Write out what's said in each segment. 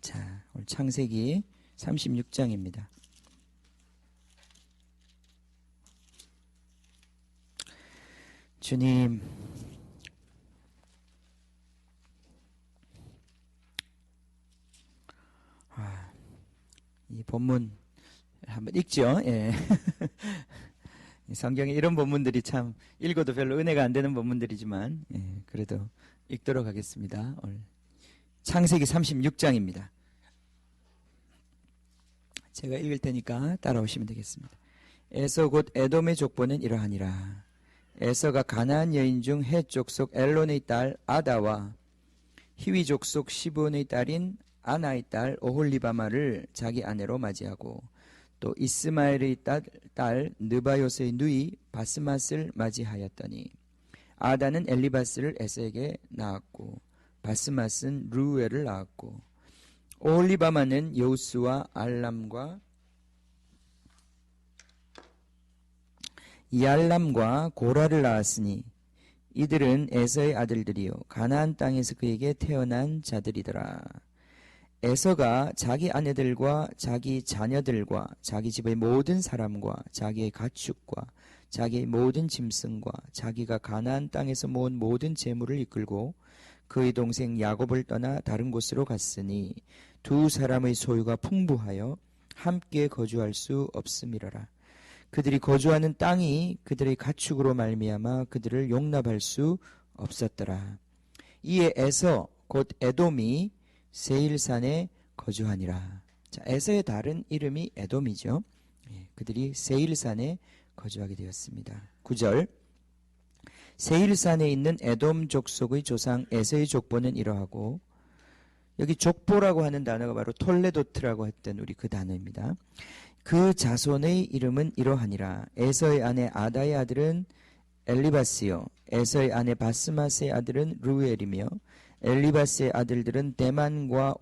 자, 오늘 창세기 36장입니다. 주님, 이 본문 한번 읽죠. 예. 성경에 이런 본문들이 참 읽어도 별로 은혜가 안 되는 본문들이지만, 예, 그래도 읽도록 하겠습니다. 오늘 창세기 36장입니다. 제가 읽을 테니까 따라오시면 되겠습니다. 에서 곧 에돔의 족보는 이러하니라. 에서가 가나안 여인 중 헷 족속 엘론의 딸 아다와 히위 족속 시브온의 딸인 아나의 딸 오홀리바마를 자기 아내로 맞이하고 또 이스마엘의 딸 느바요스의 누이 바스맛을 맞이하였더니 아다는 엘리바스를 에서에게 낳았고 바스맛은 루엘을 낳았고 오홀리바마는 여우스와 알람과 이알람과 고라를 낳았으니 이들은 에서의 아들들이요 가나안 땅에서 그에게 태어난 자들이더라. 에서가 자기 아내들과 자기 자녀들과 자기 집의 모든 사람과 자기의 가축과 자기의 모든 짐승과 자기가 가나안 땅에서 모은 모든 재물을 이끌고 그의 동생 야곱을 떠나 다른 곳으로 갔으니 두 사람의 소유가 풍부하여 함께 거주할 수 없음이러라. 그들이 거주하는 땅이 그들의 가축으로 말미암아 그들을 용납할 수 없었더라. 이에 에서 곧 에돔이 세일산에 거주하니라. 자, 에서의 다른 이름이 에돔이죠. 예, 그들이 세일산에 거주하게 되었습니다. 9절 세일산에 있는 에돔 족속의 조상 에서의 족보는 이러하고, 여기 족보라고 하는 단어가 바로 톨레도트라고 했던 우리 그 단어입니다. 그 자손의 이름은 이러하니라. 에서의 아내 아다의 아들은 엘리바스요 에서의 아내 바스맛의 아들은 루엘이며 엘리바스의 아들들은 데만과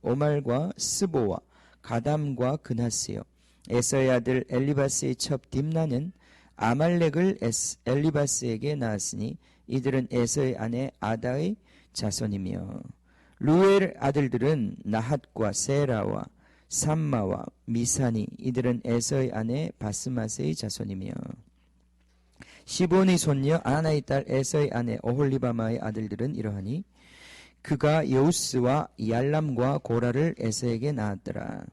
오말과 스보와 가담과 그나스요. 에서의 아들 엘리바스의 첩 딥나는 아말렉을 엘리바스에게 낳았으니 이들은 에서의 아내 아다의 자손이며 루엘 아들들은 나핫과 세라와 삼마와 미사니 이들은 에서의 아내 바스맛의 자손이며 시본의 손녀 아나의 딸 에서의 아내 오홀리바마의 아들들은 이러하니 그가 여우스와 이알람과 고라를 에서에게 낳았더라.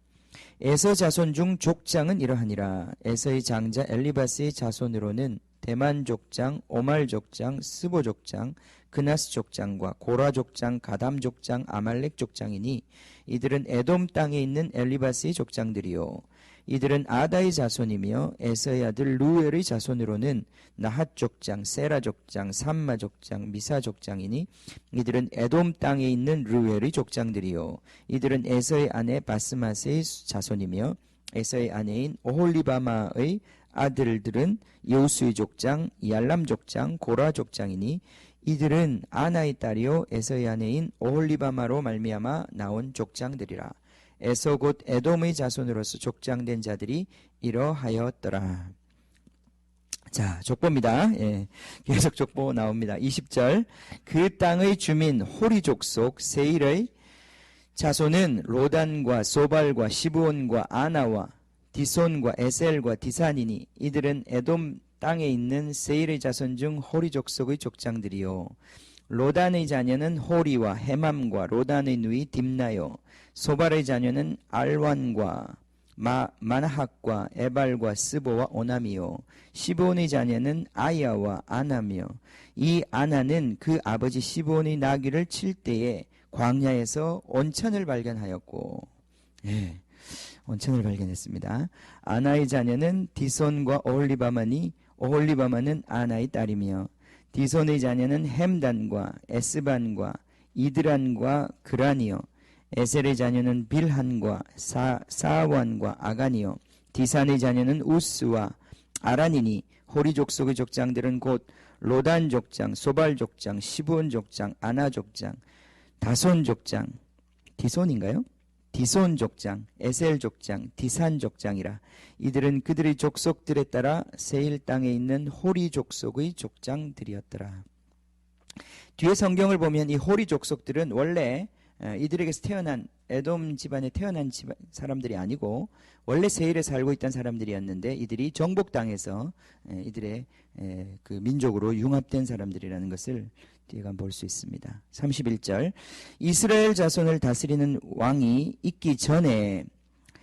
에서 자손 중 족장은 이러하니라. 에서의 장자 엘리바스의 자손으로는 대만 족장, 오말 족장, 스보 족장, 그나스 족장과 고라 족장, 가담 족장, 아말렉 족장이니 이들은 에돔 땅에 있는 엘리바스의 족장들이요. 이들은 아다의 자손이며 에서의 아들 루엘의 자손으로는 나핫 족장, 세라 족장, 삼마 족장, 미사 족장이니 이들은 에돔 땅에 있는 루엘의 족장들이요. 이들은 에서의 아내 바스맛의 자손이며 에서의 아내인 오홀리바마의 아들들은 여우스의 족장, 이알람 족장, 고라 족장이니 이들은 아나의 딸이요 에서의 아내인 오홀리바마로 말미암아 나온 족장들이라. 에서 곧 에돔의 자손으로서 족장된 자들이 이러하였더라. 자, 족보입니다. 예, 계속 족보 나옵니다. 20절 그 땅의 주민 호리 족속 세일의 자손은 로단과 소발과 시브온과 아나와 디손과 에셀과 디산이니 이들은 에돔 땅에 있는 세일의 자손 중 호리 족속의 족장들이요. 로단의 자녀는 호리와 헤맘과 로단의 누이 딥나요. 소발의 자녀는 알완과 마나핫과 에발과 스보와 오남이요. 시브온의 자녀는 아야와 아나며 이 아나는 그 아버지 시브온의 나귀를 칠 때에 광야에서 온천을 발견하였고, 예, 온천을 발견했습니다. 아나의 자녀는 디손과 오홀리바마니 오홀리바마는 아나의 딸이며 디손의 자녀는 햄단과 에스반과 이드란과 그란이요. 에셀의 자녀는 빌한과 사완과 아간이요. 디산의 자녀는 우스와 아란이니 호리 족속의 족장들은 곧 로단 족장, 소발 족장, 시브온 족장, 아나 족장, 다손 족장, 디손인가요? 디손 족장, 에셀 족장, 디산 족장이라. 이들은 그들의 족속들에 따라 세일 땅에 있는 호리 족속의 족장들이었더라. 뒤에 성경을 보면 이 호리 족속들은 원래 이들에게서 태어난 에돔 집안에 태어난 사람들이 아니고 원래 세일에 살고 있던 사람들이었는데 이들이 정복당해서 이들의 그 민족으로 융합된 사람들이라는 것을 뒤에 가면 볼 수 있습니다. 31절 이스라엘 자손을 다스리는 왕이 있기 전에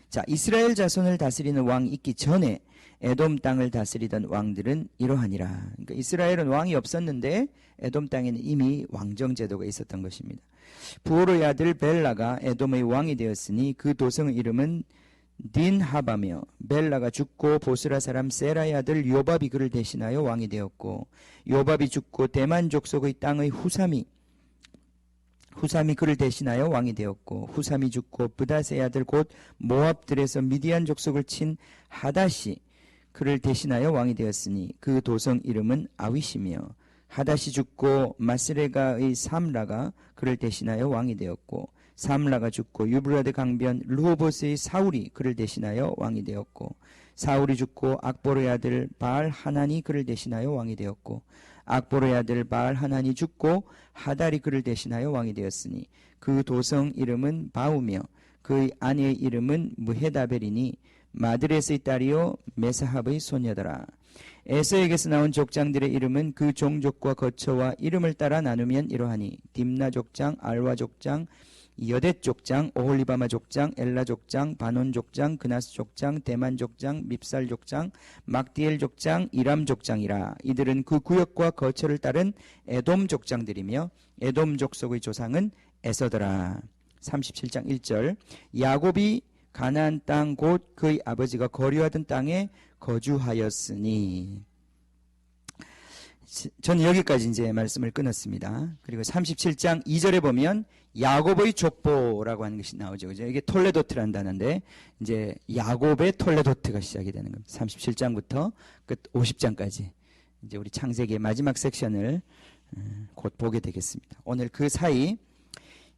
자 이스라엘 자손을 다스리는 왕이 있기 전에 에돔 땅을 다스리던 왕들은 이러하니라. 그러니까 이스라엘은 왕이 없었는데 에돔 땅에는 이미 왕정 제도가 있었던 것입니다. 부오르의 아들 벨라가 에돔의 왕이 되었으니 그 도성의 이름은 딘하바며 벨라가 죽고 보스라 사람 세라의 아들 요밥이 그를 대신하여 왕이 되었고 요밥이 죽고 대만 족속의 땅의 후삼이 그를 대신하여 왕이 되었고 후삼이 죽고 브닷의 아들 곧 모압들에서 미디안 족속을 친 하닷이 그를 대신하여 왕이 되었으니 그 도성 이름은 아윗이며 하닷이 죽고 마스레가의 삼라가 그를 대신하여 왕이 되었고 삼라가 죽고 유브라데 강변 르호보스의 사울이 그를 대신하여 왕이 되었고 사울이 죽고 악보르의 아들 바알 하난이 그를 대신하여 왕이 되었고 악보르의 아들 바알 하난이 죽고 하달이 그를 대신하여 왕이 되었으니 그 도성 이름은 바우며 그의 아내의 이름은 무헤다벨이니 마드레스의 딸이요 메사합의 소녀더라. 에서에게서 나온 족장들의 이름은 그 종족과 거처와 이름을 따라 나누면 이러하니 딥나 족장, 알와 족장, 여댓 족장, 오홀리바마 족장, 엘라 족장, 바논 족장, 그나스 족장, 대만 족장, 밉살 족장, 막디엘 족장, 이람 족장이라. 이들은 그 구역과 거처를 따른 에돔 족장들이며 에돔 족속의 조상은 에서더라. 37장 1절 야곱이 가나안 땅 곧 그의 아버지가 거류하던 땅에 거주하였으니. 저는 여기까지 이제 말씀을 끊었습니다. 그리고 37장 2절에 보면 야곱의 족보라고 하는 것이 나오죠. 그죠? 이게 톨레도트라는 단어인데 이제 야곱의 톨레도트가 시작이 되는 겁니다. 37장부터 끝 50장까지 이제 우리 창세기의 마지막 섹션을 곧 보게 되겠습니다. 오늘 그 사이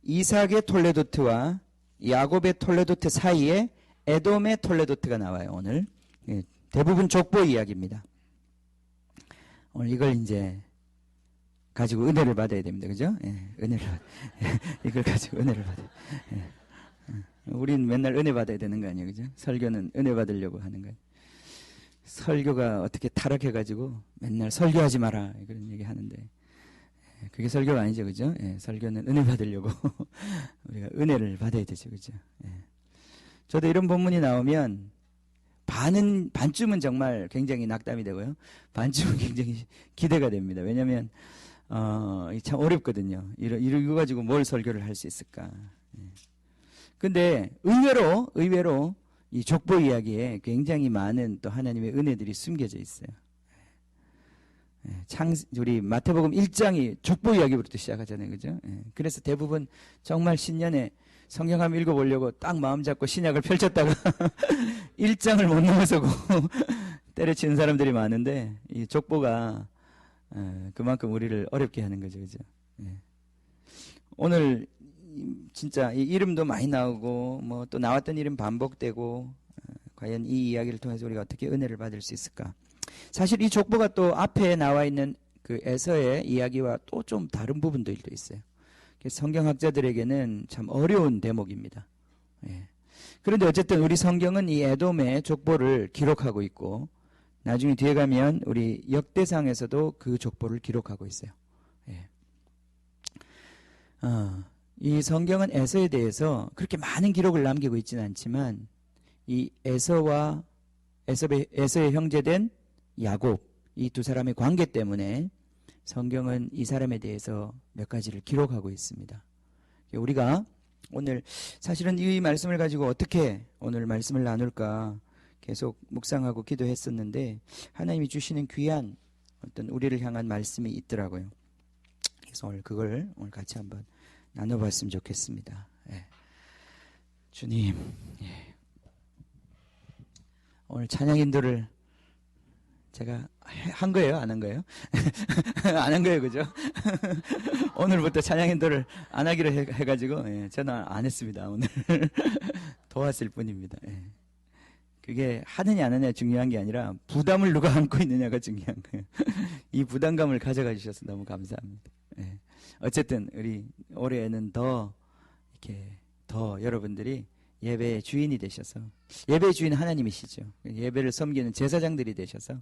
이삭의 톨레도트와 야곱의 톨레도트 사이에 에돔의 톨레도트가 나와요. 오늘 대부분 족보 이야기입니다. 오늘 이걸 이제 가지고 은혜를 받아야 됩니다. 그죠? 은혜를 이걸 가지고 은혜를 받아야 우린 맨날 은혜 받아야 되는 거 아니에요. 그죠? 설교는 은혜 받으려고 하는 거예요. 설교가 어떻게 타락해가지고 맨날 설교하지 마라 그런 얘기 하는데 그게 설교가 아니죠. 그죠? 설교는 은혜 받으려고 우리가 은혜를 받아야 되죠. 그죠? 저도 이런 본문이 나오면 반쯤은 정말 굉장히 낙담이 되고요. 반쯤은 굉장히 기대가 됩니다. 왜냐하면 참 어렵거든요. 이거 가지고 뭘 설교를 할 수 있을까. 근데 의외로 이 족보 이야기에 굉장히 많은 또 하나님의 은혜들이 숨겨져 있어요. 우리 마태복음 1장이 족보 이야기부터 시작하잖아요. 그죠? 그래서 대부분 정말 신년에 성경 한번 읽어보려고 딱 마음 잡고 신약을 펼쳤다가 1장을 못 넘어서고 때려치는 사람들이 많은데 이 족보가 그만큼 우리를 어렵게 하는 거죠. 그죠? 오늘 진짜 이 이름도 많이 나오고 뭐 또 나왔던 이름 반복되고 과연 이 이야기를 통해서 우리가 어떻게 은혜를 받을 수 있을까? 사실 이 족보가 또 앞에 나와 있는 그 에서의 이야기와 또 좀 다른 부분들도 있어요. 성경학자들에게는 참 어려운 대목입니다. 그런데 어쨌든 우리 성경은 이 에돔의 족보를 기록하고 있고 나중에 뒤에 가면 우리 역대상에서도 그 족보를 기록하고 있어요. 이 성경은 에서에 대해서 그렇게 많은 기록을 남기고 있지는 않지만 이 에서의 형제된 야곱 이 두 사람의 관계 때문에 성경은 이 사람에 대해서 몇 가지를 기록하고 있습니다. 우리가 오늘 사실은 이 말씀을 가지고 어떻게 오늘 말씀을 나눌까 계속 묵상하고 기도했었는데 하나님이 주시는 귀한 어떤 우리를 향한 말씀이 있더라고요. 그래서 오늘 그걸 오늘 같이 한번 나눠봤으면 좋겠습니다. 주님, 오늘 찬양 인도를 제가 한 거예요? 안 한 거예요? 안 한 거예요, 그죠? 오늘부터 찬양 인도를 안 하기로 해가지고 저는 안 했습니다. 오늘 도왔을 뿐입니다. 그게 하느냐 안 하느냐 중요한 게 아니라 부담을 누가 안고 있느냐가 중요한 거예요. 이 부담감을 가져가 주셔서 너무 감사합니다. 어쨌든 우리 올해에는 더 이렇게 더 여러분들이 예배의 주인이 되셔서, 예배의 주인은 하나님이시죠. 예배를 섬기는 제사장들이 되셔서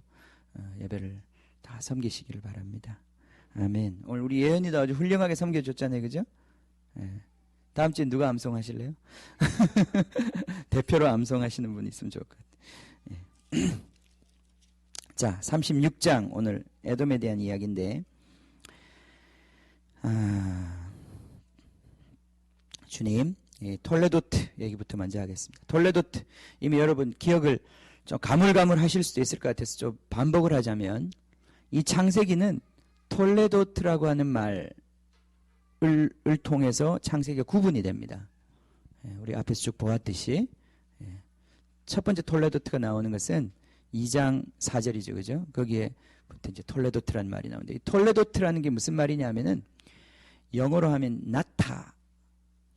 예배를 다 섬기시기를 바랍니다. 아멘. 오늘 우리 예언이도 아주 훌륭하게 섬겨줬잖아요. 그죠? 예. 다음 주에 누가 암송하실래요? 대표로 암송하시는 분이 있으면 좋을 것 같아요. 예. 자, 36장 오늘 에돔에 대한 이야기인데, 주님, 톨레도트 얘기부터 먼저 하겠습니다. 톨레도트, 이미 여러분 기억을 좀 가물가물하실 수도 있을 것 같아서 좀 반복을 하자면, 이 창세기는 톨레도트라고 하는 말을 통해서 창세기가 구분이 됩니다. 우리 앞에서 쭉 보았듯이 첫 번째 톨레도트가 나오는 것은 2장 4절이죠. 그죠? 거기에부터 이제 톨레도트라는 말이 나오는데, 이 톨레도트라는 게 무슨 말이냐면은 영어로 하면 나타,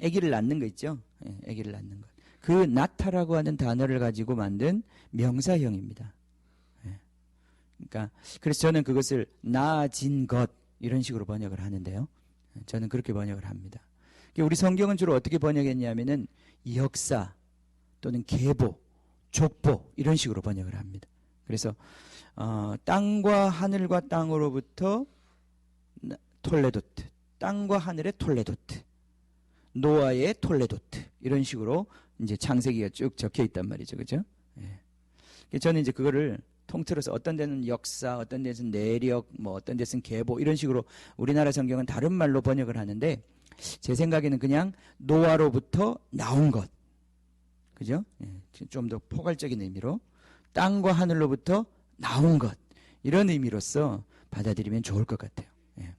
아기를 낳는 거 있죠? 아기를 낳는 것. 그 나타라고 하는 단어를 가지고 만든 명사형입니다. 그러니까 그래서 저는 그것을 나아진 것 이런 식으로 번역을 하는데요. 저는 그렇게 번역을 합니다. 우리 성경은 주로 어떻게 번역했냐면은 역사 또는 계보, 족보 이런 식으로 번역을 합니다. 그래서 땅과 하늘과 땅으로부터 톨레도트, 땅과 하늘의 톨레도트, 노아의 톨레도트 이런 식으로 이제 창세기가 쭉 적혀 있단 말이죠. 그죠? 예. 저는 이제 그거를 통틀어서 어떤 데는 역사, 어떤 데는 내력, 뭐 어떤 데는 계보 이런 식으로 우리나라 성경은 다른 말로 번역을 하는데, 제 생각에는 그냥 노아로부터 나온 것, 그죠? 예. 좀 더 포괄적인 의미로 땅과 하늘로부터 나온 것 이런 의미로서 받아들이면 좋을 것 같아요. 예.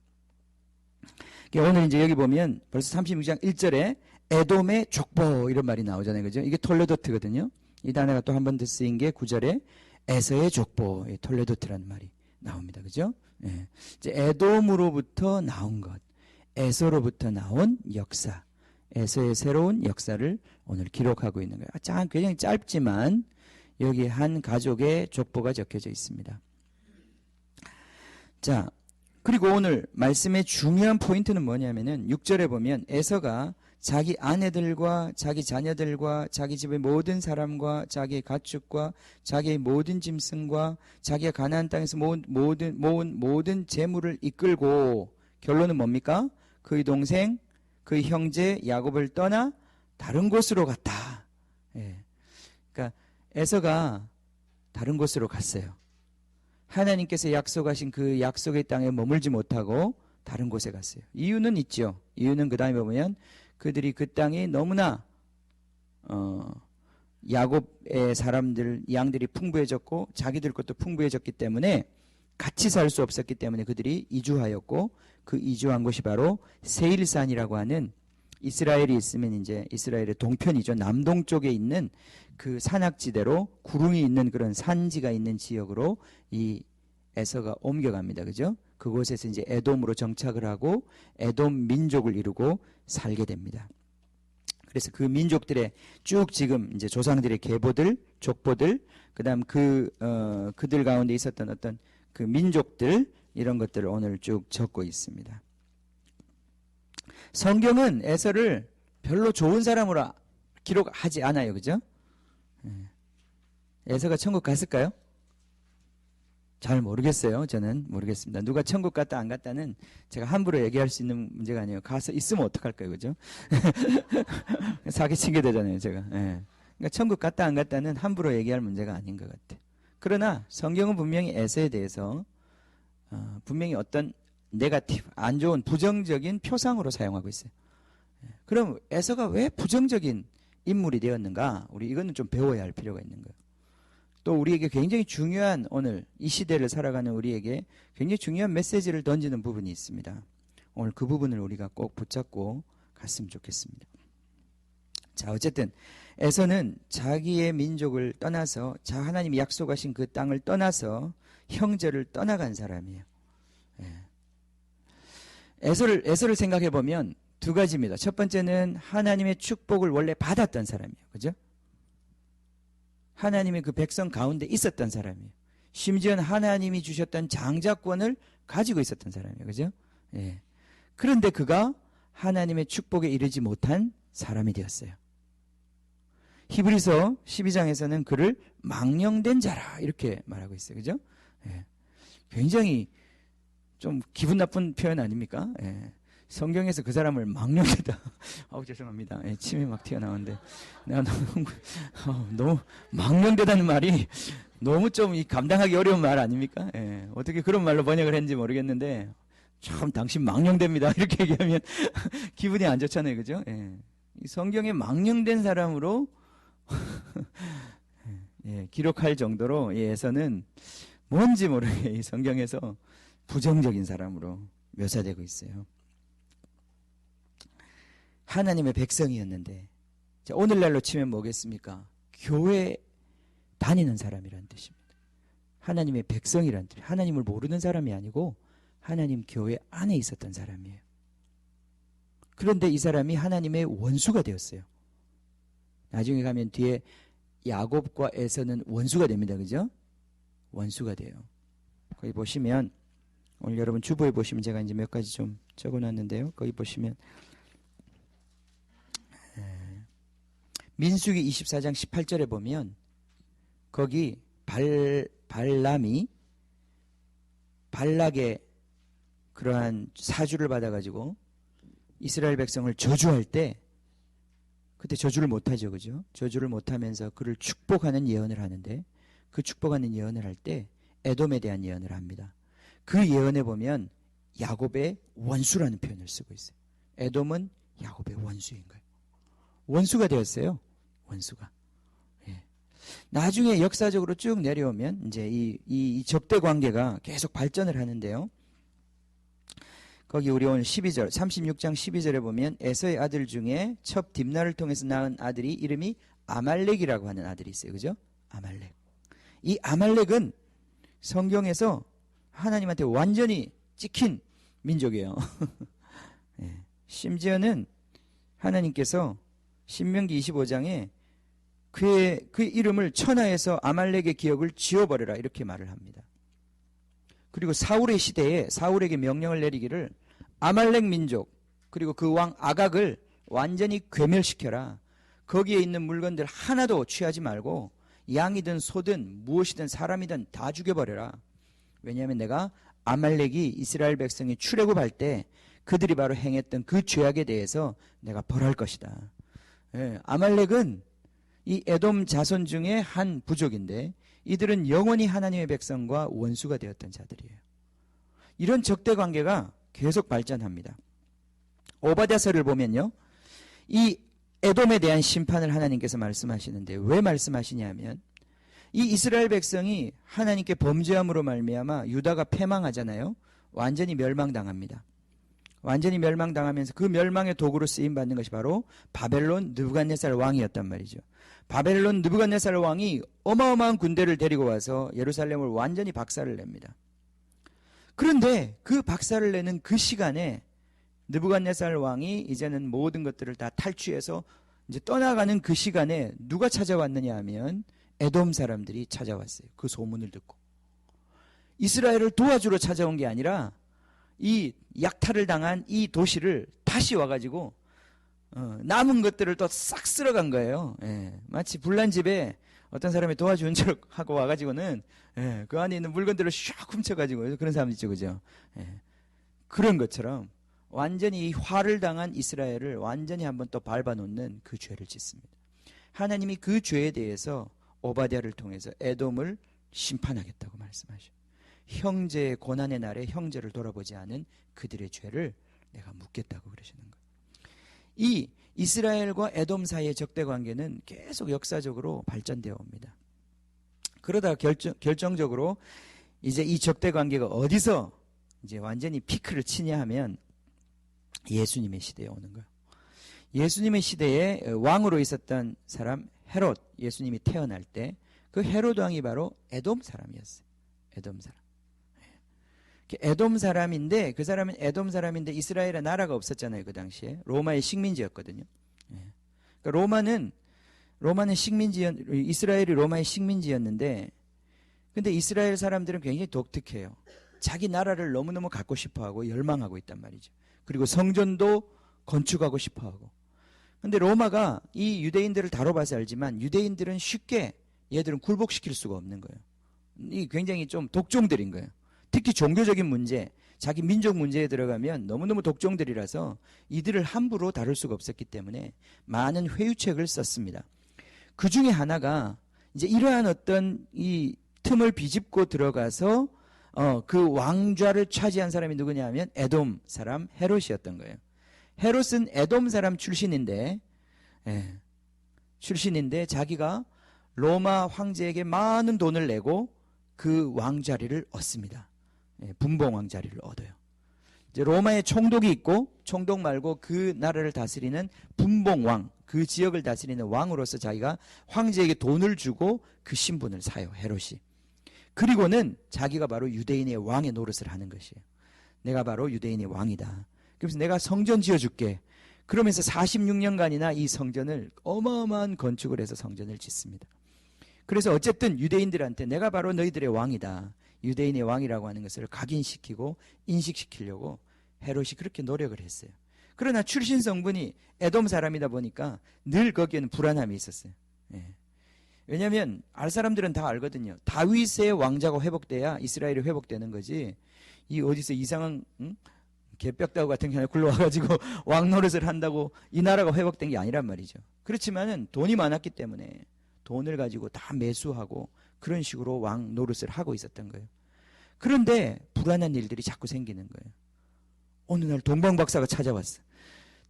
오늘 이제 여기 보면 벌써 36장 1절에 에돔의 족보 이런 말이 나오잖아요. 그죠? 이게 톨레도트거든요. 이 단어가 또 한 번 더 쓰인 게 9절에 에서의 족보, 톨레도트라는 말이 나옵니다. 그죠? 예. 이제 에돔으로부터 나온 것, 에서로부터 나온 역사, 에서의 새로운 역사를 오늘 기록하고 있는 거예요. 굉장히 짧지만 여기 한 가족의 족보가 적혀져 있습니다. 자, 그리고 오늘 말씀의 중요한 포인트는 뭐냐면은 6절에 보면 에서가 자기 아내들과 자기 자녀들과 자기 집의 모든 사람과 자기의 가축과 자기의 모든 짐승과 자기가 가나안 땅에서 모은 모든 재물을 이끌고, 결론은 뭡니까? 그의 동생, 그의 형제 야곱을 떠나 다른 곳으로 갔다. 예. 그러니까 에서가 다른 곳으로 갔어요. 하나님께서 약속하신 그 약속의 땅에 머물지 못하고 다른 곳에 갔어요. 이유는 있죠. 이유는 그 다음에 보면 그들이 그 땅이 너무나 야곱의 사람들, 양들이 풍부해졌고 자기들 것도 풍부해졌기 때문에 같이 살 수 없었기 때문에 그들이 이주하였고, 그 이주한 곳이 바로 세일산이라고 하는, 이스라엘이 있으면 이제 이스라엘의 동편이죠. 남동쪽에 있는 그 산악지대로 구름이 있는 그런 산지가 있는 지역으로 이 에서가 옮겨갑니다. 그죠? 그곳에서 이제 에돔으로 정착을 하고 에돔 민족을 이루고 살게 됩니다. 그래서 그 민족들의 쭉 지금 이제 조상들의 계보들, 족보들, 그다음 그들 가운데 있었던 어떤 그 민족들 이런 것들을 오늘 쭉 적고 있습니다. 성경은 에서를 별로 좋은 사람으로 기록하지 않아요. 그죠? 에서가 천국 갔을까요? 잘 모르겠어요. 저는 모르겠습니다. 누가 천국 갔다 안 갔다는 제가 함부로 얘기할 수 있는 문제가 아니에요. 가서 있으면 어떡할까요? 그죠? 사기치게 되잖아요. 제가. 예. 그러니까 천국 갔다 안 갔다는 함부로 얘기할 문제가 아닌 것 같아요. 그러나 성경은 분명히 에서에 대해서 분명히 어떤 네거티브, 안 좋은 부정적인 표상으로 사용하고 있어요. 그럼 에서가 왜 부정적인 인물이 되었는가? 우리 이거는 좀 배워야 할 필요가 있는 거예요. 또 우리에게 굉장히 중요한, 오늘 이 시대를 살아가는 우리에게 굉장히 중요한 메시지를 던지는 부분이 있습니다. 오늘 그 부분을 우리가 꼭 붙잡고 갔으면 좋겠습니다. 자, 어쨌든 에서는 자기의 민족을 떠나서, 하나님이 약속하신 그 땅을 떠나서 형제를 떠나간 사람이에요. 에서를 생각해 보면 두 가지입니다. 첫 번째는 하나님의 축복을 원래 받았던 사람이에요. 그죠? 하나님의 그 백성 가운데 있었던 사람이에요. 심지어는 하나님이 주셨던 장자권을 가지고 있었던 사람이에요. 그죠? 예. 그런데 그가 하나님의 축복에 이르지 못한 사람이 되었어요. 히브리서 12장에서는 그를 망령된 자라 이렇게 말하고 있어요. 그죠? 예. 굉장히 좀 기분 나쁜 표현 아닙니까? 예. 성경에서 그 사람을 망령되다. 아우 죄송합니다. 예, 침이 막 튀어나오는데 내가 너무 망령되다는 말이 너무 좀 감당하기 어려운 말 아닙니까? 예. 어떻게 그런 말로 번역을 했는지 모르겠는데 참 당신 망령됩니다. 이렇게 얘기하면 기분이 안 좋잖아요. 그죠? 예. 이 성경에 망령된 사람으로 예, 기록할 정도로 이 에서는 뭔지 모르게 이 성경에서 부정적인 사람으로 묘사되고 있어요. 하나님의 백성이었는데 오늘날로 치면 뭐겠습니까? 교회 다니는 사람이라는 뜻입니다. 하나님의 백성이라는 뜻. 하나님을 모르는 사람이 아니고 하나님 교회 안에 있었던 사람이에요. 그런데 이 사람이 하나님의 원수가 되었어요. 나중에 가면 뒤에 야곱과 에서는 원수가 됩니다. 그죠? 원수가 돼요. 거기 보시면 오늘 여러분 주보에 보시면 제가 이제 몇 가지 좀 적어놨는데요. 거기 보시면 민수기 24장 18절에 보면 거기 발람이 발락의 그러한 사주를 받아가지고 이스라엘 백성을 저주할 때 그때 저주를 못하죠. 그죠? 저주를 못하면서 그를 축복하는 예언을 하는데 그 축복하는 예언을 할 때 에돔에 대한 예언을 합니다. 그 예언에 보면 야곱의 원수라는 표현을 쓰고 있어요. 에돔은 야곱의 원수인 거예요. 원수가 되었어요. 원수가. 예. 나중에 역사적으로 쭉 내려오면 이제 이 적대 관계가 계속 발전을 하는데요. 거기 우리 오늘 12절 36장 12절에 보면 에서의 아들 중에 첩 딥나를 통해서 낳은 아들이 이름이 아말렉이라고 하는 아들이 있어요. 그죠? 아말렉. 이 아말렉은 성경에서 하나님한테 완전히 찍힌 민족이에요. 예. 심지어는 하나님께서 신명기 25장에 그 이름을 천하에서 아말렉의 기억을 지워버려라 이렇게 말을 합니다. 그리고 사울의 시대에 사울에게 명령을 내리기를 아말렉 민족 그리고 그 왕 아각을 완전히 괴멸시켜라. 거기에 있는 물건들 하나도 취하지 말고 양이든 소든 무엇이든 사람이든 다 죽여버려라. 왜냐하면 내가 아말렉이 이스라엘 백성이 출애굽할 때 그들이 바로 행했던 그 죄악에 대해서 내가 벌할 것이다. 예, 아말렉은 이 에돔 자손 중에 한 부족인데 이들은 영원히 하나님의 백성과 원수가 되었던 자들이에요. 이런 적대 관계가 계속 발전합니다. 오바댜서를 보면요. 이 에돔에 대한 심판을 하나님께서 말씀하시는데 왜 말씀하시냐면 이 이스라엘 백성이 하나님께 범죄함으로 말미암아 유다가 패망하잖아요. 완전히 멸망당합니다. 완전히 멸망당하면서 그 멸망의 도구로 쓰임받는 것이 바로 바벨론 느부갓네살 왕이었단 말이죠. 바벨론 느부갓네살 왕이 어마어마한 군대를 데리고 와서 예루살렘을 완전히 박살을 냅니다. 그런데 그 박살을 내는 그 시간에 느부갓네살 왕이 이제는 모든 것들을 다 탈취해서 이제 떠나가는 그 시간에 누가 찾아왔느냐 하면 에돔 사람들이 찾아왔어요. 그 소문을 듣고. 이스라엘을 도와주러 찾아온 게 아니라 이 약탈을 당한 이 도시를 다시 와가지고 남은 것들을 또 싹 쓸어간 거예요. 예, 마치 불난 집에 어떤 사람이 도와주는 척 하고 와가지고는 예, 그 안에 있는 물건들을 샥 훔쳐가지고 그런 사람 있죠, 그죠? 예, 그런 것처럼 완전히 이 화를 당한 이스라엘을 완전히 한번 또 밟아놓는 그 죄를 짓습니다. 하나님이 그 죄에 대해서 오바댜를 통해서 에돔을 심판하겠다고 말씀하셔요. 형제의 고난의 날에 형제를 돌아보지 않은 그들의 죄를 내가 묻겠다고 그러시는 거예요. 이 이스라엘과 에돔 사이의 적대 관계는 계속 역사적으로 발전되어 옵니다. 그러다 결정적으로 이제 이 적대 관계가 어디서 이제 완전히 피크를 치냐 하면 예수님의 시대에 오는 거예요. 예수님의 시대에 왕으로 있었던 사람 헤롯, 예수님이 태어날 때 그 헤롯 왕이 바로 에돔 사람이었어요. 에돔 사람. 에돔 사람인데 그 사람은 에돔 사람인데 이스라엘의 나라가 없었잖아요. 그 당시에 로마의 식민지였거든요. 그러니까 로마는 이스라엘이 로마의 식민지였는데 근데 이스라엘 사람들은 굉장히 독특해요. 자기 나라를 너무너무 갖고 싶어하고 열망하고 있단 말이죠. 그리고 성전도 건축하고 싶어하고 근데 로마가 이 유대인들을 다뤄봐서 알지만 유대인들은 쉽게 얘들은 굴복시킬 수가 없는 거예요. 이 굉장히 좀 독종들인 거예요. 특히 종교적인 문제, 자기 민족 문제에 들어가면 너무너무 독종들이라서 이들을 함부로 다룰 수가 없었기 때문에 많은 회유책을 썼습니다. 그 중에 하나가 이제 이러한 어떤 이 틈을 비집고 들어가서 그 왕좌를 차지한 사람이 누구냐 하면 에돔 사람 헤롯이었던 거예요. 헤롯은 에돔 사람 출신인데 자기가 로마 황제에게 많은 돈을 내고 그 왕자리를 얻습니다. 분봉 왕자리를 얻어요. 이제 로마에 총독이 있고 총독 말고 그 나라를 다스리는 분봉왕, 그 지역을 다스리는 왕으로서 자기가 황제에게 돈을 주고 그 신분을 사요, 헤롯이. 그리고는 자기가 바로 유대인의 왕의 노릇을 하는 것이에요. 내가 바로 유대인의 왕이다. 그래서 내가 성전 지어줄게. 그러면서 46년간이나 이 성전을 어마어마한 건축을 해서 성전을 짓습니다. 그래서 어쨌든 유대인들한테 내가 바로 너희들의 왕이다. 유대인의 왕이라고 하는 것을 각인시키고 인식시키려고 헤롯이 그렇게 노력을 했어요. 그러나 출신 성분이 에돔 사람이다 보니까 늘 거기에는 불안함이 있었어요. 왜냐하면 알 사람들은 다 알거든요. 다윗의 왕자가 회복돼야 이스라엘이 회복되는 거지. 이 어디서 이상한 개벽다구 같은 게 굴러와가지고 왕 노릇을 한다고 이 나라가 회복된 게 아니란 말이죠. 그렇지만은 돈이 많았기 때문에 돈을 가지고 다 매수하고 그런 식으로 왕 노릇을 하고 있었던 거예요. 그런데 불안한 일들이 자꾸 생기는 거예요. 어느 날 동방박사가 찾아왔어.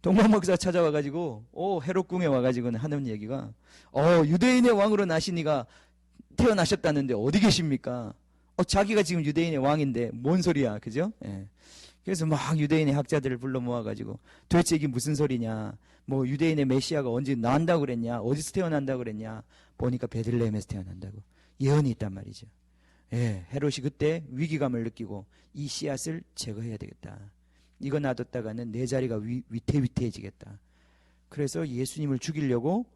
동방박사가 찾아와가지고 헤롯궁에 와가지고는 하는 얘기가 유대인의 왕으로 나신 이가 태어나셨다는데 어디 계십니까? 자기가 지금 유대인의 왕인데 뭔 소리야, 그죠? 그래서 막 유대인의 학자들을 불러 모아가지고 도대체 이게 무슨 소리냐, 뭐 유대인의 메시아가 언제 나온다고 그랬냐, 어디서 태어난다고 그랬냐, 보니까 베들레헴에서 태어난다고 예언이 있단 말이죠. 헤롯이 그때 위기감을 느끼고 이 씨앗을 제거해야 되겠다. 이거 놔뒀다가는 내 자리가 위태위태해지겠다. 그래서 예수님을 죽이려고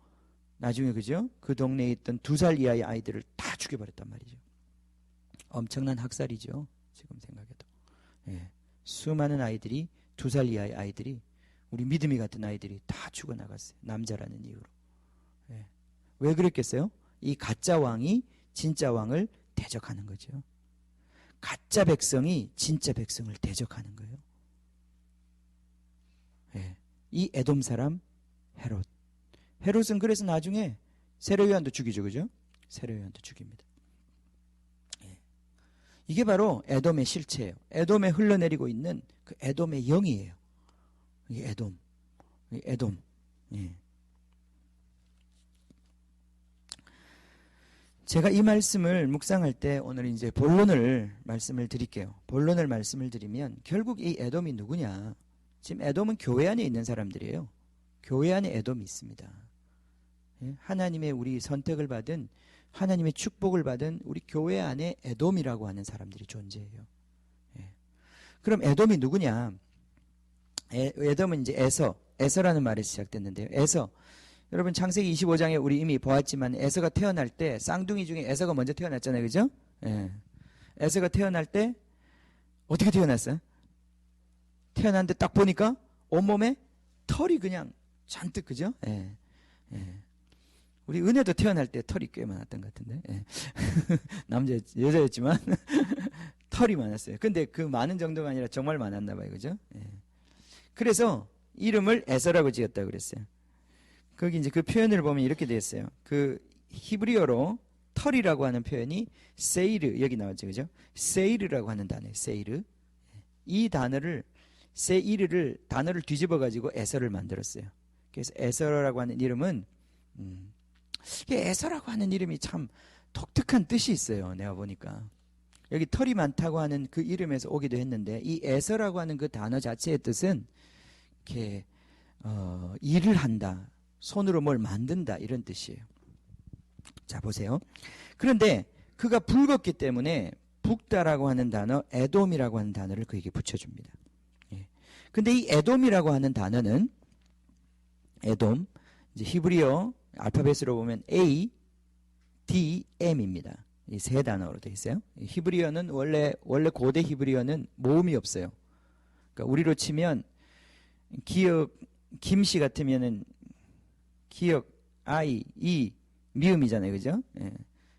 나중에 그죠? 그 동네에 있던 2살 이하의 아이들을 다 죽여버렸단 말이죠. 엄청난 학살이죠. 지금 생각해도. 수많은 아이들이 2살 이하의 아이들이 우리 믿음이 같은 아이들이 다 죽어나갔어요. 남자라는 이유로. 왜 그랬겠어요? 이 가짜 왕이 진짜 왕을 대적하는 거죠. 가짜 백성이 진짜 백성을 대적하는 거예요. 이 에돔 사람 헤롯. 헤롯은 그래서 나중에 세례요한도 죽이죠, 그죠? 세례요한도 죽입니다. 이게 바로 에돔의 실체예요. 에돔에 흘러내리고 있는 그 에돔의 영이에요. 이게 에돔. 에돔. 제가 이 말씀을 묵상할 때 오늘 이제 본론을 말씀을 드릴게요. 본론을 말씀을 드리면 결국 이 에돔이 누구냐? 지금 에돔은 교회 안에 있는 사람들이에요. 교회 안에 에돔이 있습니다. 하나님의 우리 선택을 받은, 하나님의 축복을 받은 우리 교회 안에 에돔이라고 하는 사람들이 존재해요. 그럼 에돔이 누구냐? 에돔은 이제 에서라는 말에서 시작됐는데요. 에서. 여러분 창세기 25장에 우리 이미 보았지만 에서가 태어날 때 쌍둥이 중에 에서가 먼저 태어났잖아요. 그죠? 에서가 태어날 때 어떻게 태어났어요? 태어났는데 딱 보니까 온몸에 털이 그냥 잔뜩, 그죠? 우리 은혜도 태어날 때 털이 꽤 많았던 것 같은데. 여자였지만 털이 많았어요. 근데 그 많은 정도가 아니라 정말 많았나 봐요. 그죠? 그래서 이름을 에서라고 지었다고 그랬어요. 거기 이제 그 표현을 보면 이렇게 되어 있어요. 그 히브리어로 털이라고 하는 표현이 세이르, 여기 나왔죠. 그죠? 세이르라고 하는 단어예요. 세이르. 이 단어를, 세이르를, 단어를 뒤집어 가지고 에서를 만들었어요. 그래서 에서라고 하는 이름은 에서라고 하는 이름이 참 독특한 뜻이 있어요. 내가 보니까 여기 털이 많다고 하는 그 이름에서 오기도 했는데, 이 에서라고 하는 그 단어 자체의 뜻은 이렇게 일을 한다, 손으로 뭘 만든다, 이런 뜻이에요. 자, 보세요. 그런데 그가 붉었기 때문에 붉다라고 하는 단어, 에돔이라고 하는 단어를 그에게 붙여줍니다. 근데 이 에돔이라고 하는 단어는, 에돔, 이제 히브리어 알파벳으로 보면 A, D, M입니다. 이 세 단어로 되어 있어요. 히브리어는 원래 고대 히브리어는 모음이 없어요. 그러니까 우리로 치면 기역, 김씨 같으면은 기역, I, 이, 미음이잖아요. 그죠? 예.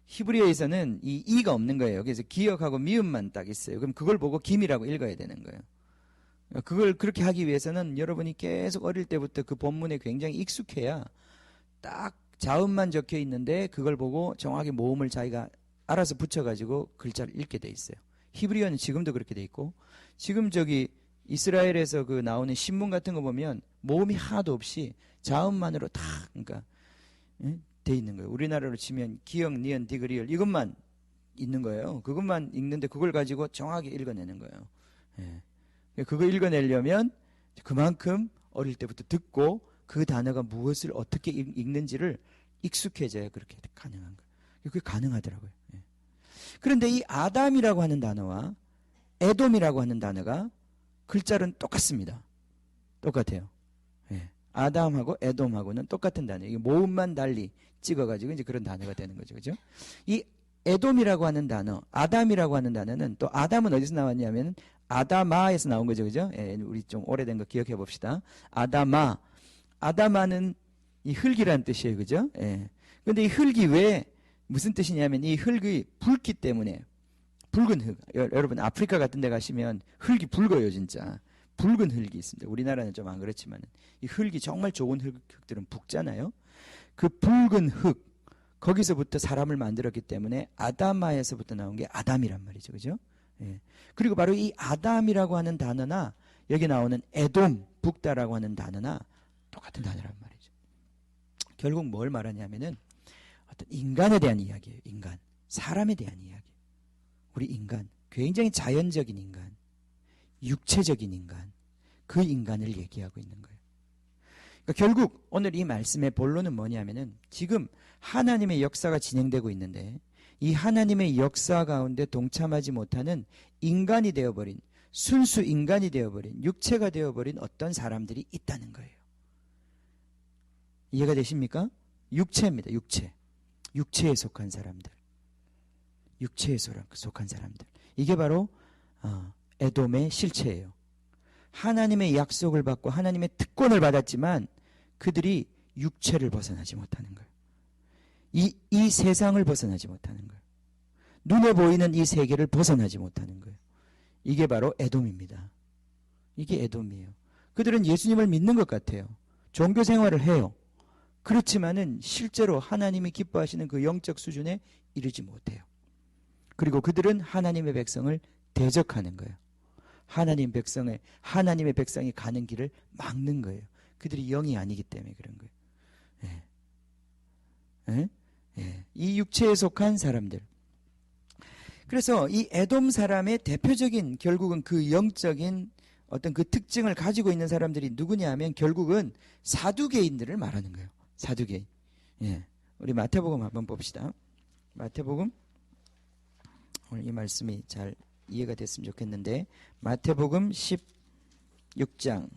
히브리어에서는 이 이가 없는 거예요. 그래서 기역하고 미음만 딱 있어요. 그럼 그걸 보고 김이라고 읽어야 되는 거예요. 그걸 그렇게 하기 위해서는 여러분이 계속 어릴 때부터 그 본문에 굉장히 익숙해야 딱 자음만 적혀 있는데 그걸 보고 정확히 모음을 자기가 알아서 붙여가지고 글자를 읽게 돼 있어요. 히브리어는 지금도 그렇게 돼 있고, 지금 저기 이스라엘에서 그 나오는 신문 같은 거 보면 모음이 하나도 없이 자음만으로 다 그러니까 돼 있는 거예요. 우리나라로 치면 기역, 니은, 디귿, 이것만 있는 거예요. 그것만 읽는데 그걸 가지고 정확히 읽어내는 거예요. 예. 그거 읽어내려면 그만큼 어릴 때부터 듣고 그 단어가 무엇을 어떻게 읽는지를 익숙해져야 그렇게 가능한 거예요. 그게 가능하더라고요. 예. 그런데 이 아담이라고 하는 단어와 에돔이라고 하는 단어가 글자는 똑같습니다. 똑같아요. 예. 아담하고 에돔하고는 똑같은 단어예요. 이게 모음만 달리 찍어가지고 이제 그런 단어가 되는 거죠. 그죠? 이 에돔이라고 하는 단어, 아담이라고 하는 단어는 또 아담은 어디서 나왔냐면 아다마에서 나온 거죠. 그죠? 예, 우리 좀 오래된 거 기억해 봅시다. 아다마. 아다마는 이 흙이라는 뜻이에요. 그죠? 예. 근데 이 흙이 왜 무슨 뜻이냐면 이 흙이 붉기 때문에 붉은 흙. 여러분 아프리카 같은 데 가시면 흙이 붉어요. 진짜. 붉은 흙이 있습니다. 우리나라는 좀 안 그렇지만 이 흙이 정말 좋은 흙들은 붉잖아요. 그 붉은 흙 거기서부터 사람을 만들었기 때문에 아다마에서부터 나온 게 아담이란 말이죠. 그죠? 예. 그리고 바로 이 아담이라고 하는 단어나 여기 나오는 에돔, 북다라고 하는 단어나 똑같은 단어란 말이죠. 결국 뭘 말하냐면은 어떤 인간에 대한 이야기예요. 인간. 사람에 대한 이야기. 우리 인간. 굉장히 자연적인 인간. 육체적인 인간. 그 인간을 얘기하고 있는 거예요. 그러니까 결국 오늘 이 말씀의 본론은 뭐냐면은 지금 하나님의 역사가 진행되고 있는데 이 하나님의 역사 가운데 동참하지 못하는 인간이 되어버린, 순수 인간이 되어버린, 육체가 되어버린 어떤 사람들이 있다는 거예요. 이해가 되십니까? 육체입니다. 육체. 육체에 속한 사람들. 육체에 속한 사람들. 이게 바로 에돔의 실체예요. 하나님의 약속을 받고 하나님의 특권을 받았지만 그들이 육체를 벗어나지 못하는 거예요. 이 세상을 벗어나지 못하는 거예요. 눈에 보이는 이 세계를 벗어나지 못하는 거예요. 이게 바로 에돔입니다. 이게 에돔이에요. 그들은 예수님을 믿는 것 같아요. 종교 생활을 해요. 그렇지만은 실제로 하나님이 기뻐하시는 그 영적 수준에 이르지 못해요. 그리고 그들은 하나님의 백성을 대적하는 거예요. 하나님의 백성이 가는 길을 막는 거예요. 그들이 영이 아니기 때문에 그런 거예요. 예. 예? 예. 이 육체에 속한 사람들. 그래서 이 에돔 사람의 대표적인 결국은 그 영적인 어떤 그 특징을 가지고 있는 사람들이 누구냐 하면 결국은 사두개인들을 말하는 거예요. 사두개인. 예. 우리 마태복음 한번 봅시다. 마태복음. 오늘 이 말씀이 잘 이해가 됐으면 좋겠는데 마태복음 16장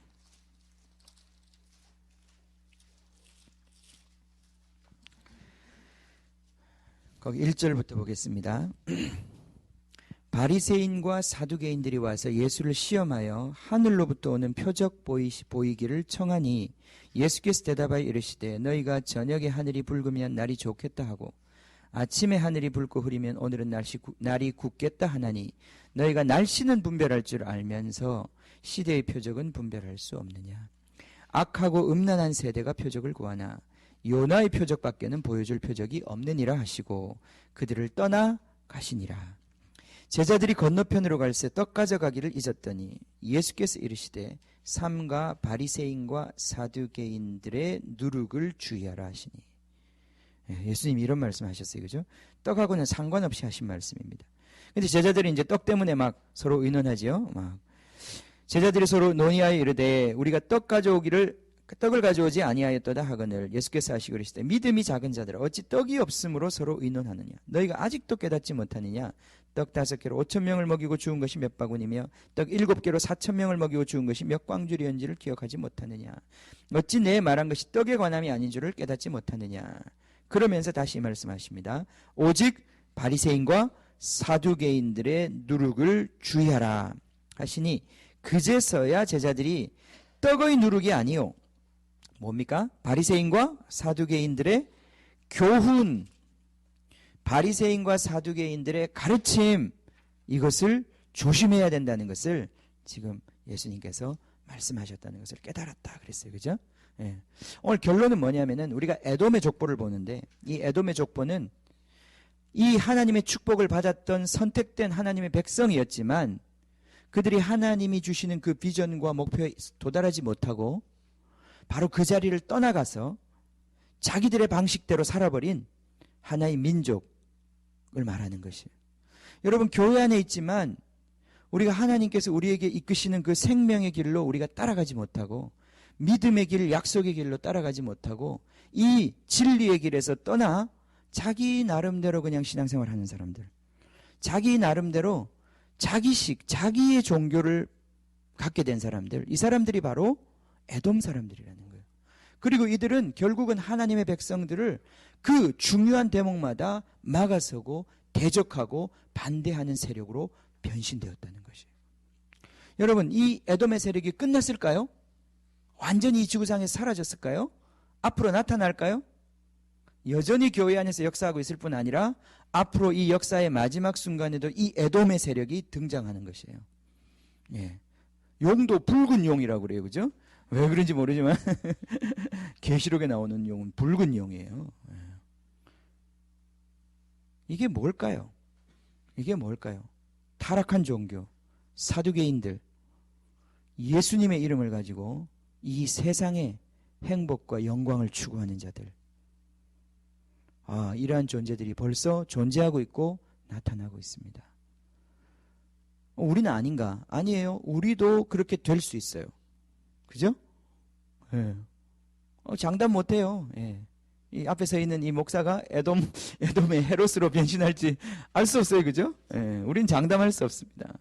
거기 1절부터 보겠습니다. 바리새인과 사두개인들이 와서 예수를 시험하여 하늘로부터 오는 표적 보이기를 청하니 예수께서 대답하여 이르시되 너희가 저녁에 하늘이 붉으면 날이 좋겠다 하고 아침에 하늘이 붉고 흐리면 오늘은 날이 굳겠다 하나니 너희가 날씨는 분별할 줄 알면서 시대의 표적은 분별할 수 없느냐. 악하고 음란한 세대가 표적을 구하나 요나의 표적밖에는 보여줄 표적이 없느니라 하시고 그들을 떠나 가시니라. 제자들이 건너편으로 갈새 떡 가져가기를 잊었더니 예수께서 이르시되 삼가 바리새인과 사두개인들의 누룩을 주의하라 하시니. 예수님이 이런 말씀하셨어요. 그죠? 떡하고는 상관없이 하신 말씀입니다. 근데 제자들이 이제 떡 때문에 막 서로 의논하지요. 제자들이 서로 논의하여 이르되 우리가 떡을 가져오지 아니하였도다 하거늘 예수께서 하시고 이르시되 믿음이 작은 자들아 어찌 떡이 없으므로 서로 의논하느냐. 너희가 아직도 깨닫지 못하느냐. 떡 5개로 5,000명을 먹이고 죽은 것이 몇 바구니며 떡 7개로 4,000명을 먹이고 죽은 것이 몇 광줄이었는지를 기억하지 못하느냐. 어찌 내 말한 것이 떡에 관함이 아닌 줄을 깨닫지 못하느냐. 그러면서 다시 말씀하십니다. 오직 바리새인과 사두개인들의 누룩을 주의하라 하시니 그제서야 제자들이 떡의 누룩이 아니요 뭡니까? 바리새인과 사두개인들의 교훈, 바리새인과 사두개인들의 가르침, 이것을 조심해야 된다는 것을 지금 예수님께서 말씀하셨다는 것을 깨달았다 그랬어요. 그죠? 예. 오늘 결론은 뭐냐면은 우리가 에돔의 족보를 보는데, 이 에돔의 족보는 이 하나님의 축복을 받았던 선택된 하나님의 백성이었지만 그들이 하나님이 주시는 그 비전과 목표에 도달하지 못하고 바로 그 자리를 떠나가서 자기들의 방식대로 살아버린 하나의 민족을 말하는 것이에요. 여러분, 교회 안에 있지만 우리가 하나님께서 우리에게 이끄시는 그 생명의 길로 우리가 따라가지 못하고, 믿음의 길, 약속의 길로 따라가지 못하고, 이 진리의 길에서 떠나 자기 나름대로 그냥 신앙생활 하는 사람들, 자기 나름대로 자기식, 자기의 종교를 갖게 된 사람들, 이 사람들이 바로 에돔 사람들이라는 거예요. 그리고 이들은 결국은 하나님의 백성들을 그 중요한 대목마다 막아서고 대적하고 반대하는 세력으로 변신되었다는 것이에요. 여러분, 이 에돔의 세력이 끝났을까요? 완전히 이 지구상에서 사라졌을까요? 앞으로 나타날까요? 여전히 교회 안에서 역사하고 있을 뿐 아니라 앞으로 이 역사의 마지막 순간에도 이 에돔의 세력이 등장하는 것이에요. 예. 용도 붉은 용이라고 그래요. 그죠? 왜 그런지 모르지만 계시록에 나오는 용은 붉은 용이에요. 예. 이게 뭘까요? 이게 뭘까요? 타락한 종교, 사두개인들, 예수님의 이름을 가지고 이 세상의 행복과 영광을 추구하는 자들, 이러한 존재들이 벌써 존재하고 있고 나타나고 있습니다. 우리는 아닌가? 아니에요. 우리도 그렇게 될 수 있어요. 그죠? 예. 장담 못해요. 예. 이 앞에 서 있는 이 목사가 에돔의 헤롯으로 변신할지 알 수 없어요. 그죠? 예. 우린 장담할 수 없습니다.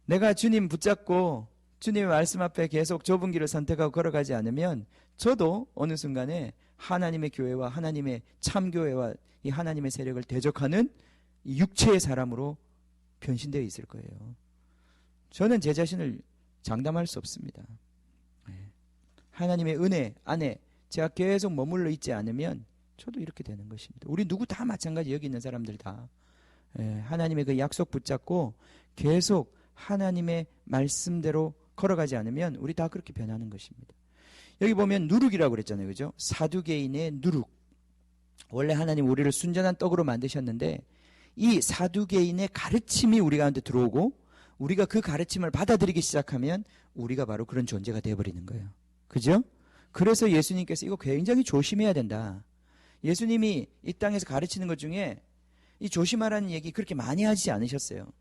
내가 주님 붙잡고 주님의 말씀 앞에 계속 좁은 길을 선택하고 걸어가지 않으면 저도 어느 순간에 하나님의 교회와 하나님의 참교회와 이 하나님의 세력을 대적하는 이 육체의 사람으로 변신되어 있을 거예요. 저는 제 자신을 장담할 수 없습니다. 하나님의 은혜 안에 제가 계속 머물러 있지 않으면 저도 이렇게 되는 것입니다. 우리 누구 다 마찬가지, 여기 있는 사람들 다. 하나님의 그 약속 붙잡고 계속 하나님의 말씀대로 걸어가지 않으면 우리 다 그렇게 변하는 것입니다. 여기 보면 누룩이라고 그랬잖아요. 그죠? 사두개인의 누룩. 원래 하나님 우리를 순전한 떡으로 만드셨는데 이 사두개인의 가르침이 우리 가운데 들어오고 우리가 그 가르침을 받아들이기 시작하면 우리가 바로 그런 존재가 되어버리는 거예요. 그죠? 그래서 예수님께서 이거 굉장히 조심해야 된다. 예수님이 이 땅에서 가르치는 것 중에 이 조심하라는 얘기 그렇게 많이 하지 않으셨어요.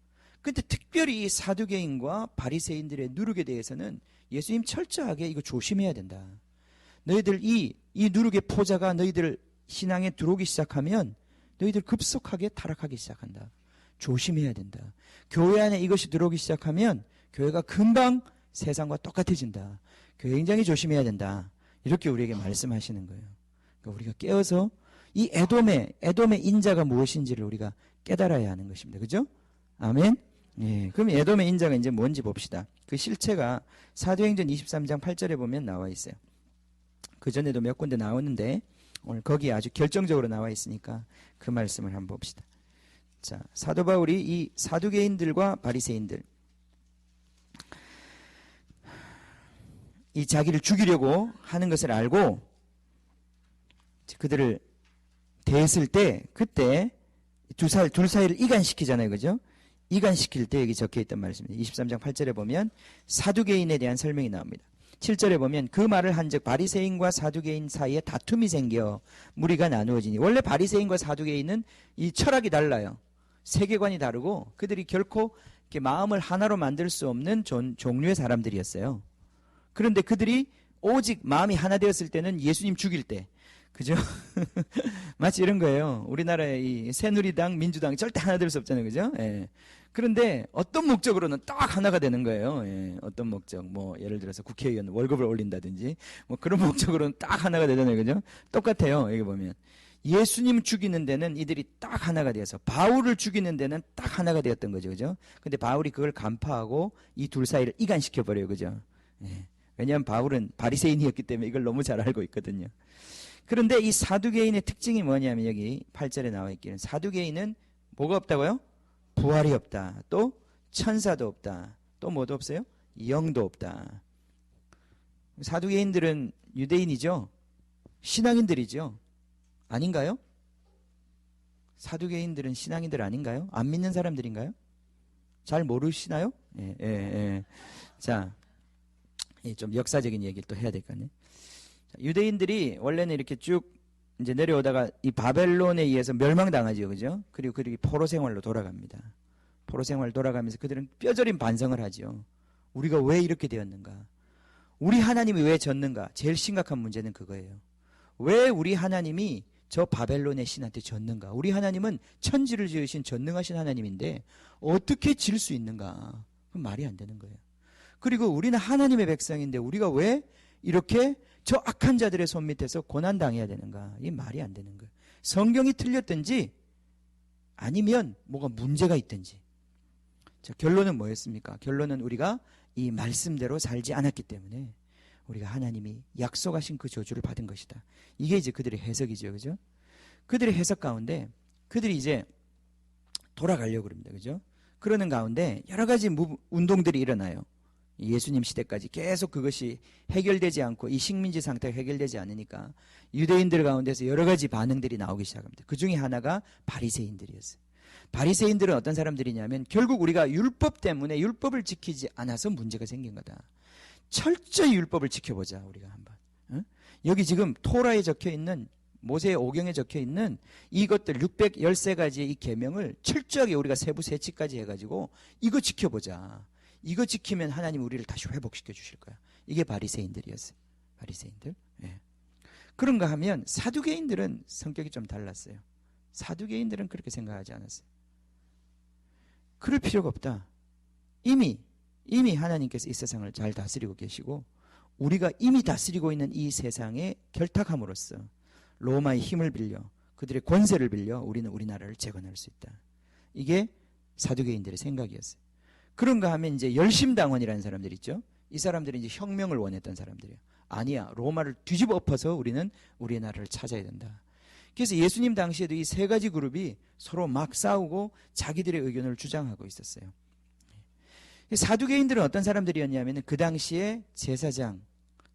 근데 특별히 이 사두개인과 바리새인들의 누룩에 대해서는 예수님 철저하게 이거 조심해야 된다. 너희들 이 누룩의 포자가 너희들 신앙에 들어오기 시작하면 너희들 급속하게 타락하기 시작한다. 조심해야 된다. 교회 안에 이것이 들어오기 시작하면 교회가 금방 세상과 똑같아진다. 굉장히 조심해야 된다. 이렇게 우리에게 말씀하시는 거예요. 그러니까 우리가 깨어서 이 에돔의 인자가 무엇인지를 우리가 깨달아야 하는 것입니다. 그죠? 아멘. 예, 그럼 에돔의 인자가 이제 뭔지 봅시다. 그 실체가 사도행전 23장 8절에 보면 나와 있어요. 그 전에도 몇 군데 나오는데 오늘 거기에 아주 결정적으로 나와 있으니까 그 말씀을 한번 봅시다. 자, 사도 바울이 이 사두개인들과 바리새인들, 이 자기를 죽이려고 하는 것을 알고 그들을 대했을 때 그때 둘 사이를 이간시키잖아요. 그죠? 이간시킬 때 여기 적혀있던 말씀입니다. 23장 8절에 보면 사두개인에 대한 설명이 나옵니다. 7절에 보면 그 말을 한즉 바리새인과 사두개인 사이에 다툼이 생겨 무리가 나누어지니, 원래 바리새인과 사두개인은 이 철학이 달라요. 세계관이 다르고 그들이 결코 이렇게 마음을 하나로 만들 수 없는 종류의 사람들이었어요. 그런데 그들이 오직 마음이 하나 되었을 때는 예수님 죽일 때, 그죠? 마치 이런 거예요. 우리나라의 이 새누리당, 민주당 절대 하나 될 수 없잖아요. 그죠? 예. 그런데 어떤 목적으로는 딱 하나가 되는 거예요. 예. 어떤 목적, 뭐 예를 들어서 국회의원 월급을 올린다든지 뭐 그런 목적으로는 딱 하나가 되잖아요. 그죠? 똑같아요. 여기 보면 예수님 죽이는 데는 이들이 딱 하나가 되어서, 바울을 죽이는 데는 딱 하나가 되었던 거죠. 그죠? 근데 바울이 그걸 간파하고 이 둘 사이를 이간시켜 버려요. 그죠? 예. 왜냐하면 바울은 바리새인이었기 때문에 이걸 너무 잘 알고 있거든요. 그런데 이 사두개인의 특징이 뭐냐면 여기 8절에 나와 있기는 사두개인은 뭐가 없다고요? 부활이 없다. 또 천사도 없다. 또 뭐도 없어요? 영도 없다. 사두개인들은 유대인이죠? 신앙인들이죠? 아닌가요? 사두개인들은 신앙인들 아닌가요? 안 믿는 사람들인가요? 잘 모르시나요? 예, 예, 예. 자, 좀 역사적인 얘기를 또 해야 될 거 아니에요? 유대인들이 원래는 이렇게 쭉 이제 내려오다가 이 바벨론에 의해서 멸망당하죠, 그죠? 그리고 포로 생활로 돌아갑니다. 포로 생활 돌아가면서 그들은 뼈저린 반성을 하죠. 우리가 왜 이렇게 되었는가? 우리 하나님이 왜 졌는가? 제일 심각한 문제는 그거예요. 왜 우리 하나님이 저 바벨론의 신한테 졌는가? 우리 하나님은 천지를 지으신 전능하신 하나님인데 어떻게 질 수 있는가? 그건 말이 안 되는 거예요. 그리고 우리는 하나님의 백성인데 우리가 왜 이렇게 저 악한 자들의 손 밑에서 고난당해야 되는가? 이게 말이 안 되는 거예요. 성경이 틀렸든지 아니면 뭐가 문제가 있든지. 자, 결론은 뭐였습니까? 결론은 우리가 이 말씀대로 살지 않았기 때문에 우리가 하나님이 약속하신 그 저주를 받은 것이다. 이게 이제 그들의 해석이죠. 그죠? 그들의 해석 가운데 그들이 이제 돌아가려고 그럽니다. 그죠? 그러는 가운데 여러 가지 운동들이 일어나요. 예수님 시대까지 계속 그것이 해결되지 않고 이 식민지 상태가 해결되지 않으니까 유대인들 가운데서 여러 가지 반응들이 나오기 시작합니다. 그 중에 하나가 바리새인들이었어요. 바리새인들은 어떤 사람들이냐면 결국 우리가 율법 때문에 율법을 지키지 않아서 문제가 생긴 거다. 철저히 율법을 지켜보자 우리가 한번. 어? 여기 지금 토라에 적혀있는 모세의 오경에 적혀있는 이것들 613가지의 이 계명을 철저하게 우리가 세부 세치까지 해가지고 이거 지켜보자. 이거 지키면 하나님 우리를 다시 회복시켜 주실 거야. 이게 바리새인들이었어요. 바리새인들. 예. 그런가 하면 사두개인들은 성격이 좀 달랐어요. 사두개인들은 그렇게 생각하지 않았어요. 그럴 필요가 없다. 이미 하나님께서 이 세상을 잘 다스리고 계시고 우리가 이미 다스리고 있는 이 세상에 결탁함으로써 로마의 힘을 빌려 그들의 권세를 빌려 우리는 우리나라를 재건할 수 있다. 이게 사두개인들의 생각이었어요. 그런가 하면 이제 열심당원이라는 사람들 있죠. 이 사람들이 이제 혁명을 원했던 사람들이에요. 아니야, 로마를 뒤집어 엎어서 우리는 우리나라를 찾아야 된다. 그래서 예수님 당시에도 이 세 가지 그룹이 서로 막 싸우고 자기들의 의견을 주장하고 있었어요. 사두개인들은 어떤 사람들이었냐면 그 당시에 제사장,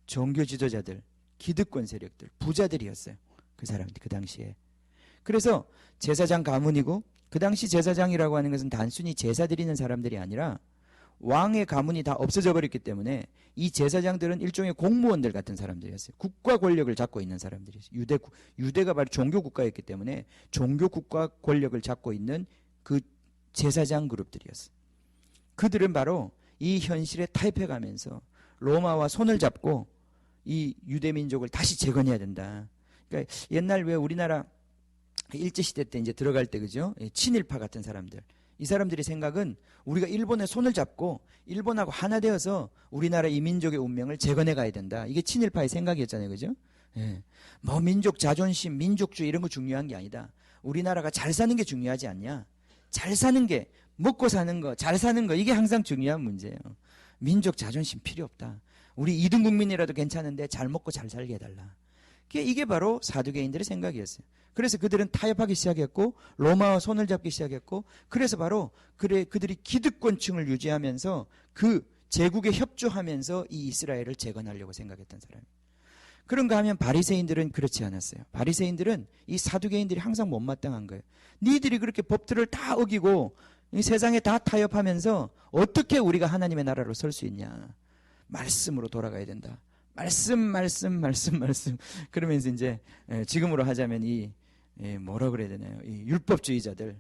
종교 지도자들, 기득권 세력들, 부자들이었어요. 그 사람들 그 당시에. 그래서 제사장 가문이고 그 당시 제사장이라고 하는 것은 단순히 제사 드리는 사람들이 아니라 왕의 가문이 다 없어져 버렸기 때문에 이 제사장들은 일종의 공무원들 같은 사람들이었어요. 국가 권력을 잡고 있는 사람들이었어요. 유대가 바로 종교 국가였기 때문에 종교 국가 권력을 잡고 있는 그 제사장 그룹들이었어요. 그들은 바로 이 현실에 타협해가면서 로마와 손을 잡고 이 유대민족을 다시 재건해야 된다. 그러니까 옛날 왜 우리나라 일제시대 때 이제 들어갈 때 그죠? 친일파 같은 사람들. 이 사람들의 생각은 우리가 일본의 손을 잡고 일본하고 하나 되어서 우리나라 이 민족의 운명을 재건해 가야 된다. 이게 친일파의 생각이었잖아요. 그죠? 예. 뭐 민족 자존심, 민족주의 이런 거 중요한 게 아니다. 우리나라가 잘 사는 게 중요하지 않냐? 잘 사는 게, 먹고 사는 거, 잘 사는 거, 이게 항상 중요한 문제예요. 민족 자존심 필요 없다. 우리 2등 국민이라도 괜찮은데 잘 먹고 잘 살게 해달라. 이게 바로 사두개인들의 생각이었어요. 그래서 그들은 타협하기 시작했고 로마와 손을 잡기 시작했고 그래서 바로 그들이 기득권층을 유지하면서 그 제국에 협조하면서 이 이스라엘을 재건하려고 생각했던 사람이에요. 그런가 하면 바리새인들은 그렇지 않았어요. 바리새인들은 이 사두개인들이 항상 못마땅한 거예요. 니들이 그렇게 법들을 다 어기고 이 세상에 다 타협하면서 어떻게 우리가 하나님의 나라로 설 수 있냐. 말씀으로 돌아가야 된다. 말씀. 그러면서 이제 지금으로 하자면 뭐라 그래야 되나요? 이 율법주의자들,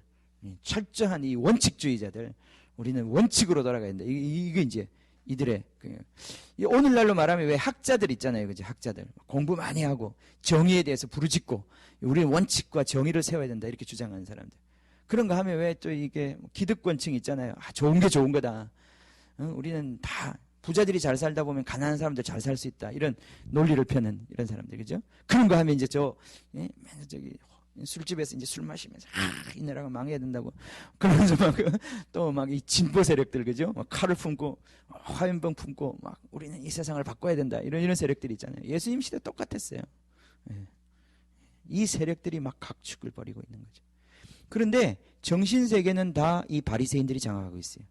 철저한 이 원칙주의자들, 우리는 원칙으로 돌아가야 된다. 이게 이제 이들의 오늘날로 말하면 왜 학자들 있잖아요, 그죠? 학자들 공부 많이 하고 정의에 대해서 부르짖고 우리는 원칙과 정의를 세워야 된다 이렇게 주장하는 사람들. 그런가 하면 왜 또 이게 기득권층 있잖아요. 좋은 게 좋은 거다. 우리는 다 부자들이 잘 살다 보면 가난한 사람들 잘 살 수 있다. 이런 논리를 펴는 이런 사람들, 그죠? 그런가 하면 이제 저기 술집에서 이제 술 마시면서 이 나라가 망해야 된다고 그러면서 막 또 막 이 진보 세력들 그죠? 막 칼을 품고 화염병 품고 막 우리는 이 세상을 바꿔야 된다 이런 세력들이 있잖아요. 예수님 시대 똑같았어요. 예. 이 세력들이 막 각축을 벌이고 있는 거죠. 그런데 정신 세계는 다 이 바리새인들이 장악하고 있어요.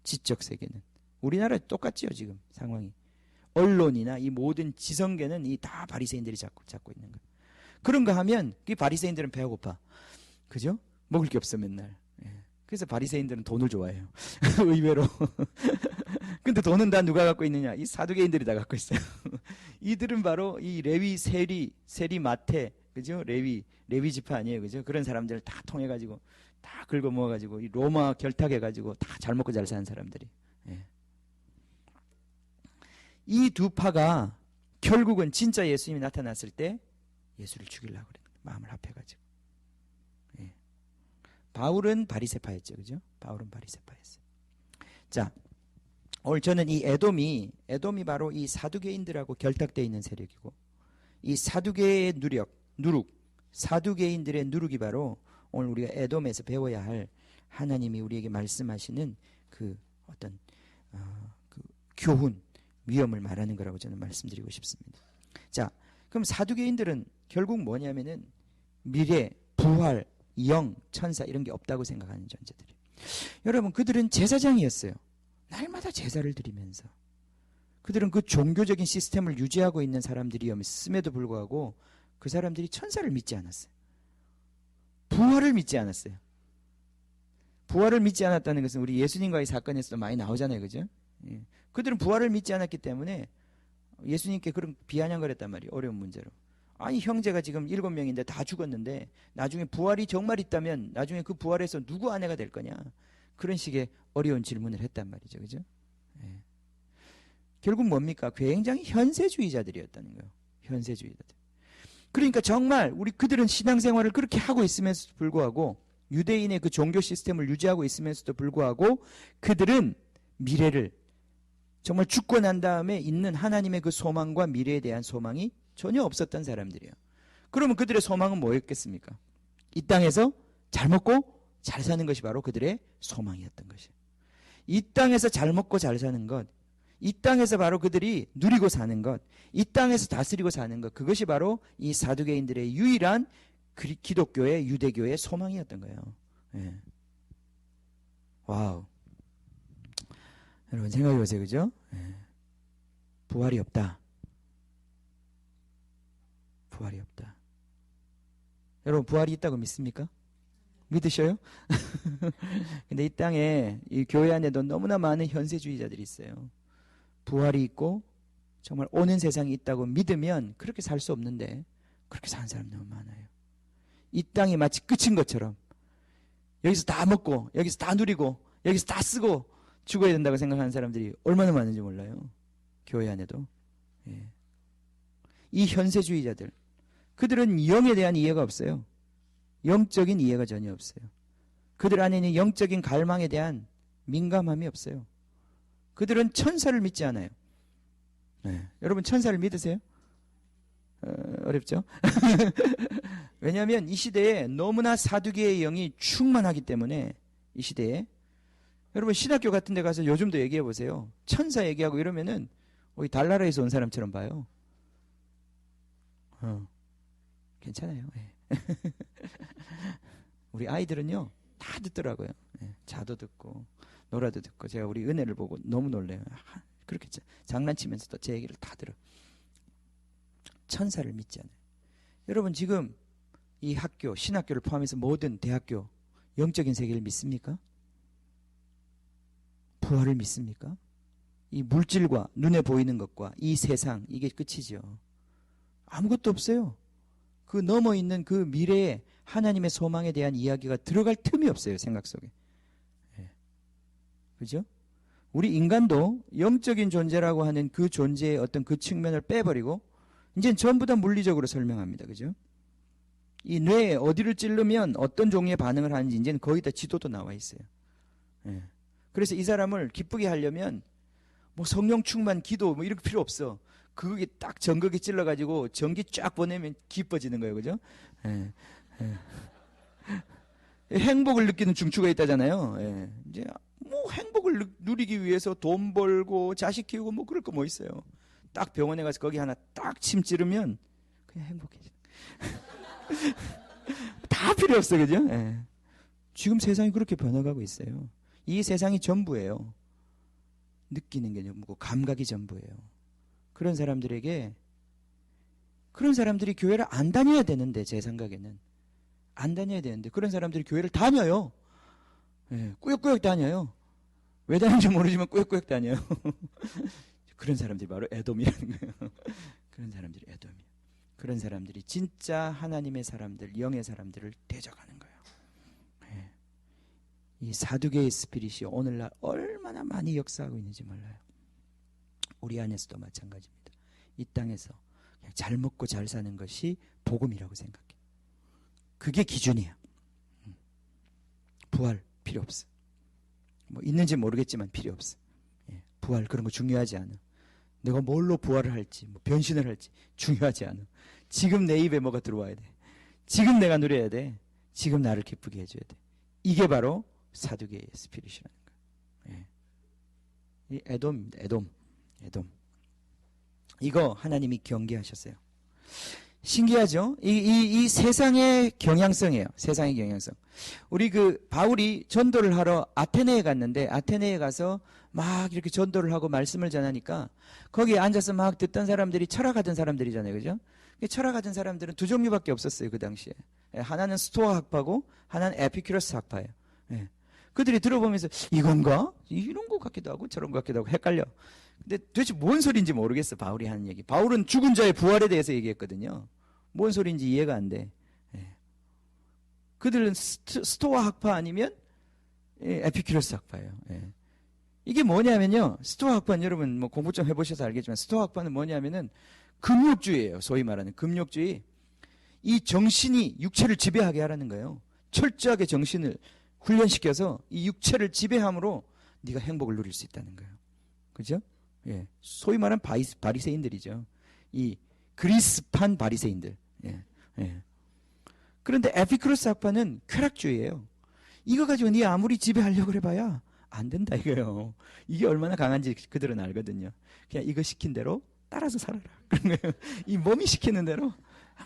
지적 세계는 우리나라 똑같지요 지금 상황이. 언론이나 이 모든 지성계는 이 다 바리새인들이 잡고 있는 거예요. 그런가 하면 이 바리새인들은 배가 고파. 그죠? 먹을 게 없어 맨날. 예. 그래서 바리새인들은 돈을 좋아해요. 의외로. 근데 돈은 다 누가 갖고 있느냐? 이 사두개인들이 다 갖고 있어요. 이들은 바로 이 레위, 세리, 마태, 그죠? 레위 지파 아니에요, 그죠? 그런 사람들을 다 통해 가지고 다 긁어 모아 가지고 이 로마 결탁해 가지고 다 잘 먹고 잘 사는 사람들이. 예. 이 두 파가 결국은 진짜 예수님이 나타났을 때 예수를 죽이려고 그래요. 마음을 합해가지고. 예. 바울은 바리새파였죠, 그죠? 바울은 바리새파였어요. 자, 오늘 저는 이 에돔이 바로 이 사두개인들하고 결탁되어 있는 세력이고, 이 사두개의 누룩, 사두개인들의 누룩이 바로 오늘 우리가 에돔에서 배워야 할 하나님이 우리에게 말씀하시는 그 어떤 그 교훈, 위험을 말하는 거라고 저는 말씀드리고 싶습니다. 자, 그럼 사두개인들은 결국 뭐냐면은 미래, 부활, 영, 천사 이런 게 없다고 생각하는 존재들이에요. 여러분, 그들은 제사장이었어요. 날마다 제사를 드리면서 그들은 그 종교적인 시스템을 유지하고 있는 사람들이었음에도 불구하고 그 사람들이 천사를 믿지 않았어요. 부활을 믿지 않았어요. 부활을 믿지 않았다는 것은 우리 예수님과의 사건에서도 많이 나오잖아요, 그죠? 예. 그들은 부활을 믿지 않았기 때문에 예수님께 그런 비아냥을 했단 말이에요. 어려운 문제로. 아니 형제가 지금 7명인데 다 죽었는데 나중에 부활이 정말 있다면 나중에 그 부활에서 누구 아내가 될 거냐. 그런 식의 어려운 질문을 했단 말이죠. 그죠? 예. 결국 뭡니까? 굉장히 현세주의자들이었다는 거예요. 현세주의자들. 그러니까 정말 그들은 신앙생활을 그렇게 하고 있으면서도 불구하고 유대인의 그 종교 시스템을 유지하고 있으면서도 불구하고 그들은 미래를 정말 죽고 난 다음에 있는 하나님의 그 소망과 미래에 대한 소망이 전혀 없었던 사람들이에요. 그러면 그들의 소망은 뭐였겠습니까? 이 땅에서 잘 먹고 잘 사는 것이 바로 그들의 소망이었던 것이에요. 이 땅에서 잘 먹고 잘 사는 것, 이 땅에서 바로 그들이 누리고 사는 것, 이 땅에서 다스리고 사는 것, 그것이 바로 이 사두개인들의 유일한 기독교의 유대교의 소망이었던 거예요. 예. 와우. 여러분 생각해 보세요. 그죠? 예. 부활이 없다. 부활이 없다. 여러분 부활이 있다고 믿습니까? 믿으셔요? 근데 이 땅에 이 교회 안에도 너무나 많은 현세주의자들이 있어요. 부활이 있고 정말 오는 세상이 있다고 믿으면 그렇게 살 수 없는데 그렇게 사는 사람이 너무 많아요. 이 땅이 마치 끝인 것처럼 여기서 다 먹고 여기서 다 누리고 여기서 다 쓰고 죽어야 된다고 생각하는 사람들이 얼마나 많은지 몰라요. 교회 안에도. 예. 이 현세주의자들, 그들은 영에 대한 이해가 없어요. 영적인 이해가 전혀 없어요. 그들 안에는 영적인 갈망에 대한 민감함이 없어요. 그들은 천사를 믿지 않아요. 네. 여러분 천사를 믿으세요? 어렵죠? 왜냐하면 이 시대에 너무나 사두개의 영이 충만하기 때문에 이 시대에 여러분 신학교 같은 데 가서 요즘도 얘기해 보세요. 천사 얘기하고 이러면은 달나라에서 온 사람처럼 봐요. 괜찮아요. 네. 우리 아이들은요 다 듣더라고요. 네. 자도 듣고 노라도 듣고 제가 우리 은혜를 보고 너무 놀래요. 그렇게 장난치면서도 제 얘기를 다 들어. 천사를 믿지 않아요. 여러분 지금 이 학교, 신학교를 포함해서 모든 대학교 영적인 세계를 믿습니까? 부활을 믿습니까? 이 물질과 눈에 보이는 것과 이 세상 이게 끝이죠. 아무것도 없어요. 그 넘어 있는 그 미래에 하나님의 소망에 대한 이야기가 들어갈 틈이 없어요. 생각 속에. 네. 그죠? 우리 인간도 영적인 존재라고 하는 그 존재의 어떤 그 측면을 빼버리고 이제 전부 다 물리적으로 설명합니다. 그죠? 이 뇌에 어디를 찌르면 어떤 종류의 반응을 하는지 이제는 거의 다 지도도 나와 있어요. 네. 그래서 이 사람을 기쁘게 하려면 뭐 성령 충만 기도 뭐 이렇게 필요 없어. 그게 딱 전극이 찔러가지고 전기 쫙 보내면 기뻐지는 거예요. 그죠? 네. 행복을 느끼는 중추가 있다잖아요. 이제 뭐 행복을 누리기 위해서 돈 벌고 자식 키우고 뭐 그럴 거 뭐 있어요. 딱 병원에 가서 거기 하나 딱 침 찌르면 그냥 행복해져. 다 필요 없어, 그죠? 지금 세상이 그렇게 변해가고 있어요. 이 세상이 전부예요. 느끼는 게 전부고 감각이 전부예요. 그런 사람들이 교회를 안 다녀야 되는데, 제 생각에는 안 다녀야 되는데 그런 사람들이 교회를 다녀요. 꾸역꾸역 다녀요. 왜 다니는지 모르지만 꾸역꾸역 다녀요. 그런 사람들이 바로 에돔이라는 거예요. 그런 사람들이 에돔이에요. 그런 사람들이 진짜 하나님의 사람들, 영의 사람들을 대적하는 거예요. 이 사두개의 스피릿이 오늘날 얼마나 많이 역사하고 있는지 몰라요. 우리 안에서도 마찬가지입니다. 이 땅에서 그냥 잘 먹고 잘 사는 것이 복음이라고 생각해요. 그게 기준이야. 부활 필요 없어. 뭐 있는지 모르겠지만 필요 없어. 부활 그런 거 중요하지 않아. 내가 뭘로 부활을 할지, 뭐 변신을 할지 중요하지 않아. 지금 내 입에 뭐가 들어와야 돼. 지금 내가 누려야 돼. 지금 나를 기쁘게 해줘야 돼. 이게 바로 사두개의 스피릿이라는 거예요. 이 에돔입니다. 에돔. 이거 하나님이 경계하셨어요. 신기하죠? 이 세상의 경향성이에요. 세상의 경향성. 우리 바울이 전도를 하러 아테네에 갔는데, 아테네에 가서 막 이렇게 전도를 하고 말씀을 전하니까 거기에 앉아서 막 듣던 사람들이 철학하던 사람들이잖아요. 그죠? 철학하던 사람들은 두 종류밖에 없었어요. 그 당시에. 하나는 스토아 학파고 하나는 에피큐러스 학파예요. 그들이 들어보면서 이건가? 이런 것 같기도 하고 저런 것 같기도 하고 헷갈려. 근데 도대체 뭔 소리인지 모르겠어. 바울이 하는 얘기. 바울은 죽은 자의 부활에 대해서 얘기했거든요. 뭔 소리인지 이해가 안 돼. 그들은 스토아 학파 아니면 에피큐러스 학파예요. 이게 뭐냐면요. 스토아 학파는 여러분 뭐 공부 좀 해보셔서 알겠지만 스토아 학파는 뭐냐면은 금욕주의예요. 소위 말하는 금욕주의. 이 정신이 육체를 지배하게 하라는 거예요. 철저하게 정신을 훈련시켜서 이 육체를 지배함으로 네가 행복을 누릴 수 있다는 거예요. 그죠? 소위 말하는 바리새인들이죠. 이 그리스판 바리새인들. 그런데 에피쿠로스 학파는 쾌락주의예요. 이거 가지고 네 아무리 지배하려고 해봐야 안 된다 이거예요. 이게 얼마나 강한지 그들은 알거든요. 그냥 이거 시킨 대로 따라서 살아라. 그런 거예요. 이 몸이 시키는 대로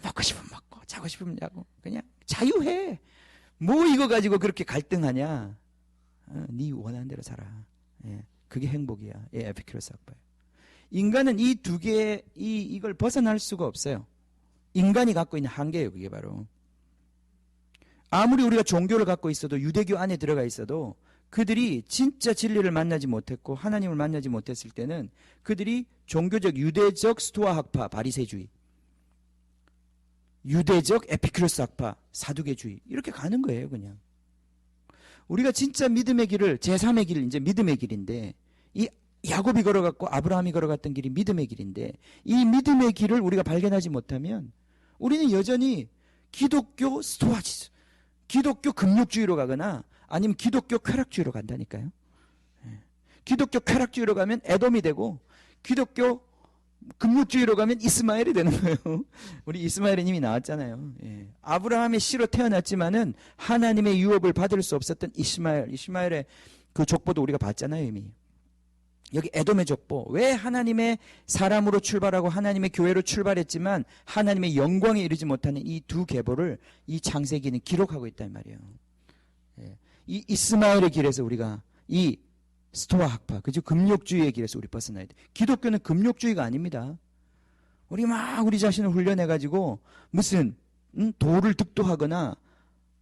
먹고 싶으면 먹고 자고 싶으면 자고 그냥 자유해. 뭐 이거 가지고 그렇게 갈등하냐. 네 원하는 대로 살아. 그게 행복이야. 에피큐로스 학파예요. 인간은 이 두 개, 이걸 벗어날 수가 없어요. 인간이 갖고 있는 한계예요. 그게 바로. 아무리 우리가 종교를 갖고 있어도, 유대교 안에 들어가 있어도 그들이 진짜 진리를 만나지 못했고 하나님을 만나지 못했을 때는 그들이 종교적 유대적 스토아 학파 바리새주의, 유대적 에피큐로스 학파 사두개주의 이렇게 가는 거예요. 그냥 우리가 진짜 믿음의 길을, 제3의 길, 이제 믿음의 길인데, 이 야곱이 걸어갔고 아브라함이 걸어갔던 길이 믿음의 길인데, 이 믿음의 길을 우리가 발견하지 못하면 우리는 여전히 기독교 스토아지즘, 기독교 금욕주의로 가거나 아니면 기독교 쾌락주의로 간다니까요. 기독교 쾌락주의로 가면 에돔이 되고, 기독교 금욕주의로 가면 이스마엘이 되는 거예요. 우리 이스마엘은 이미 나왔잖아요. 아브라함의 씨로 태어났지만은 하나님의 유업을 받을 수 없었던 이스마엘의 그 족보도 우리가 봤잖아요, 이미. 여기 에돔의 족보. 왜 하나님의 사람으로 출발하고 하나님의 교회로 출발했지만 하나님의 영광에 이르지 못하는 이 두 계보를 이 창세기는 기록하고 있단 말이에요. 이 이스마엘의 길에서 우리가 이 스토아 학파, 그죠? 금욕주의의 길에서 우리 벗어나야 돼. 기독교는 금욕주의가 아닙니다. 우리 자신을 훈련해가지고 무슨 도를 득도하거나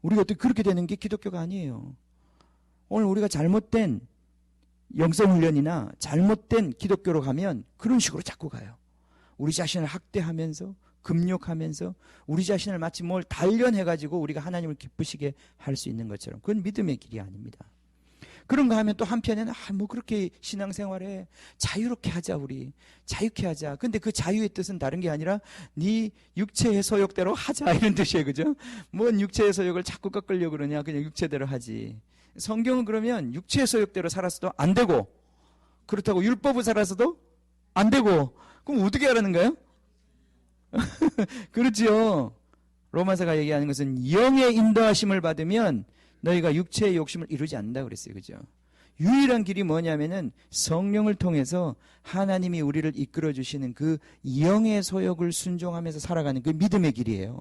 우리가 어떻게 그렇게 되는 게 기독교가 아니에요. 오늘 우리가 잘못된 영성훈련이나 잘못된 기독교로 가면 그런 식으로 자꾸 가요. 우리 자신을 학대하면서 금욕하면서 우리 자신을 마치 뭘 단련해가지고 우리가 하나님을 기쁘시게 할 수 있는 것처럼, 그건 믿음의 길이 아닙니다. 그런가 하면 또 한편에는 뭐 그렇게 신앙생활에 자유롭게 하자, 우리 자유케 하자. 근데 그 자유의 뜻은 다른 게 아니라 네 육체의 소욕대로 하자 이런 뜻이에요. 그죠? 뭔 육체의 소욕을 자꾸 꺾으려고 그러냐. 그냥 육체대로 하지. 성경은 그러면 육체의 소욕대로 살았어도 안 되고, 그렇다고 율법을 살았어도 안 되고, 그럼 어떻게 하라는 거예요? 그렇지요. 로마서가 얘기하는 것은 영의 인도하심을 받으면 너희가 육체의 욕심을 이루지 않는다 그랬어요. 그죠? 유일한 길이 뭐냐면은 성령을 통해서 하나님이 우리를 이끌어 주시는 그 영의 소욕을 순종하면서 살아가는 그 믿음의 길이에요.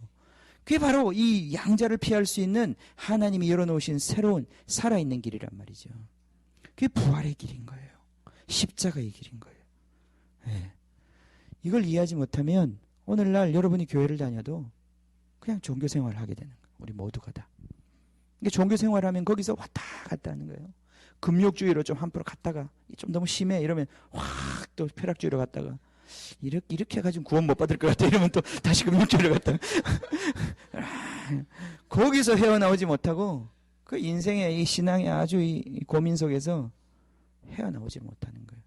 그게 바로 이 양자를 피할 수 있는 하나님이 열어놓으신 새로운 살아있는 길이란 말이죠. 그게 부활의 길인 거예요. 십자가의 길인 거예요. 네. 이걸 이해하지 못하면 오늘날 여러분이 교회를 다녀도 그냥 종교 생활을 하게 되는 거예요. 우리 모두가 다. 이게 종교 생활하면 거기서 왔다 갔다 하는 거예요. 금욕주의로 좀 한프로 갔다가 좀 너무 심해 이러면 확 또 쾌락주의로 갔다가 이렇게 해가지고 구원 못 받을 것 같아 이러면 또 다시 금욕주의로 갔다가 거기서 헤어나오지 못하고 그 인생의 이 신앙의 아주 이 고민 속에서 헤어나오지 못하는 거예요.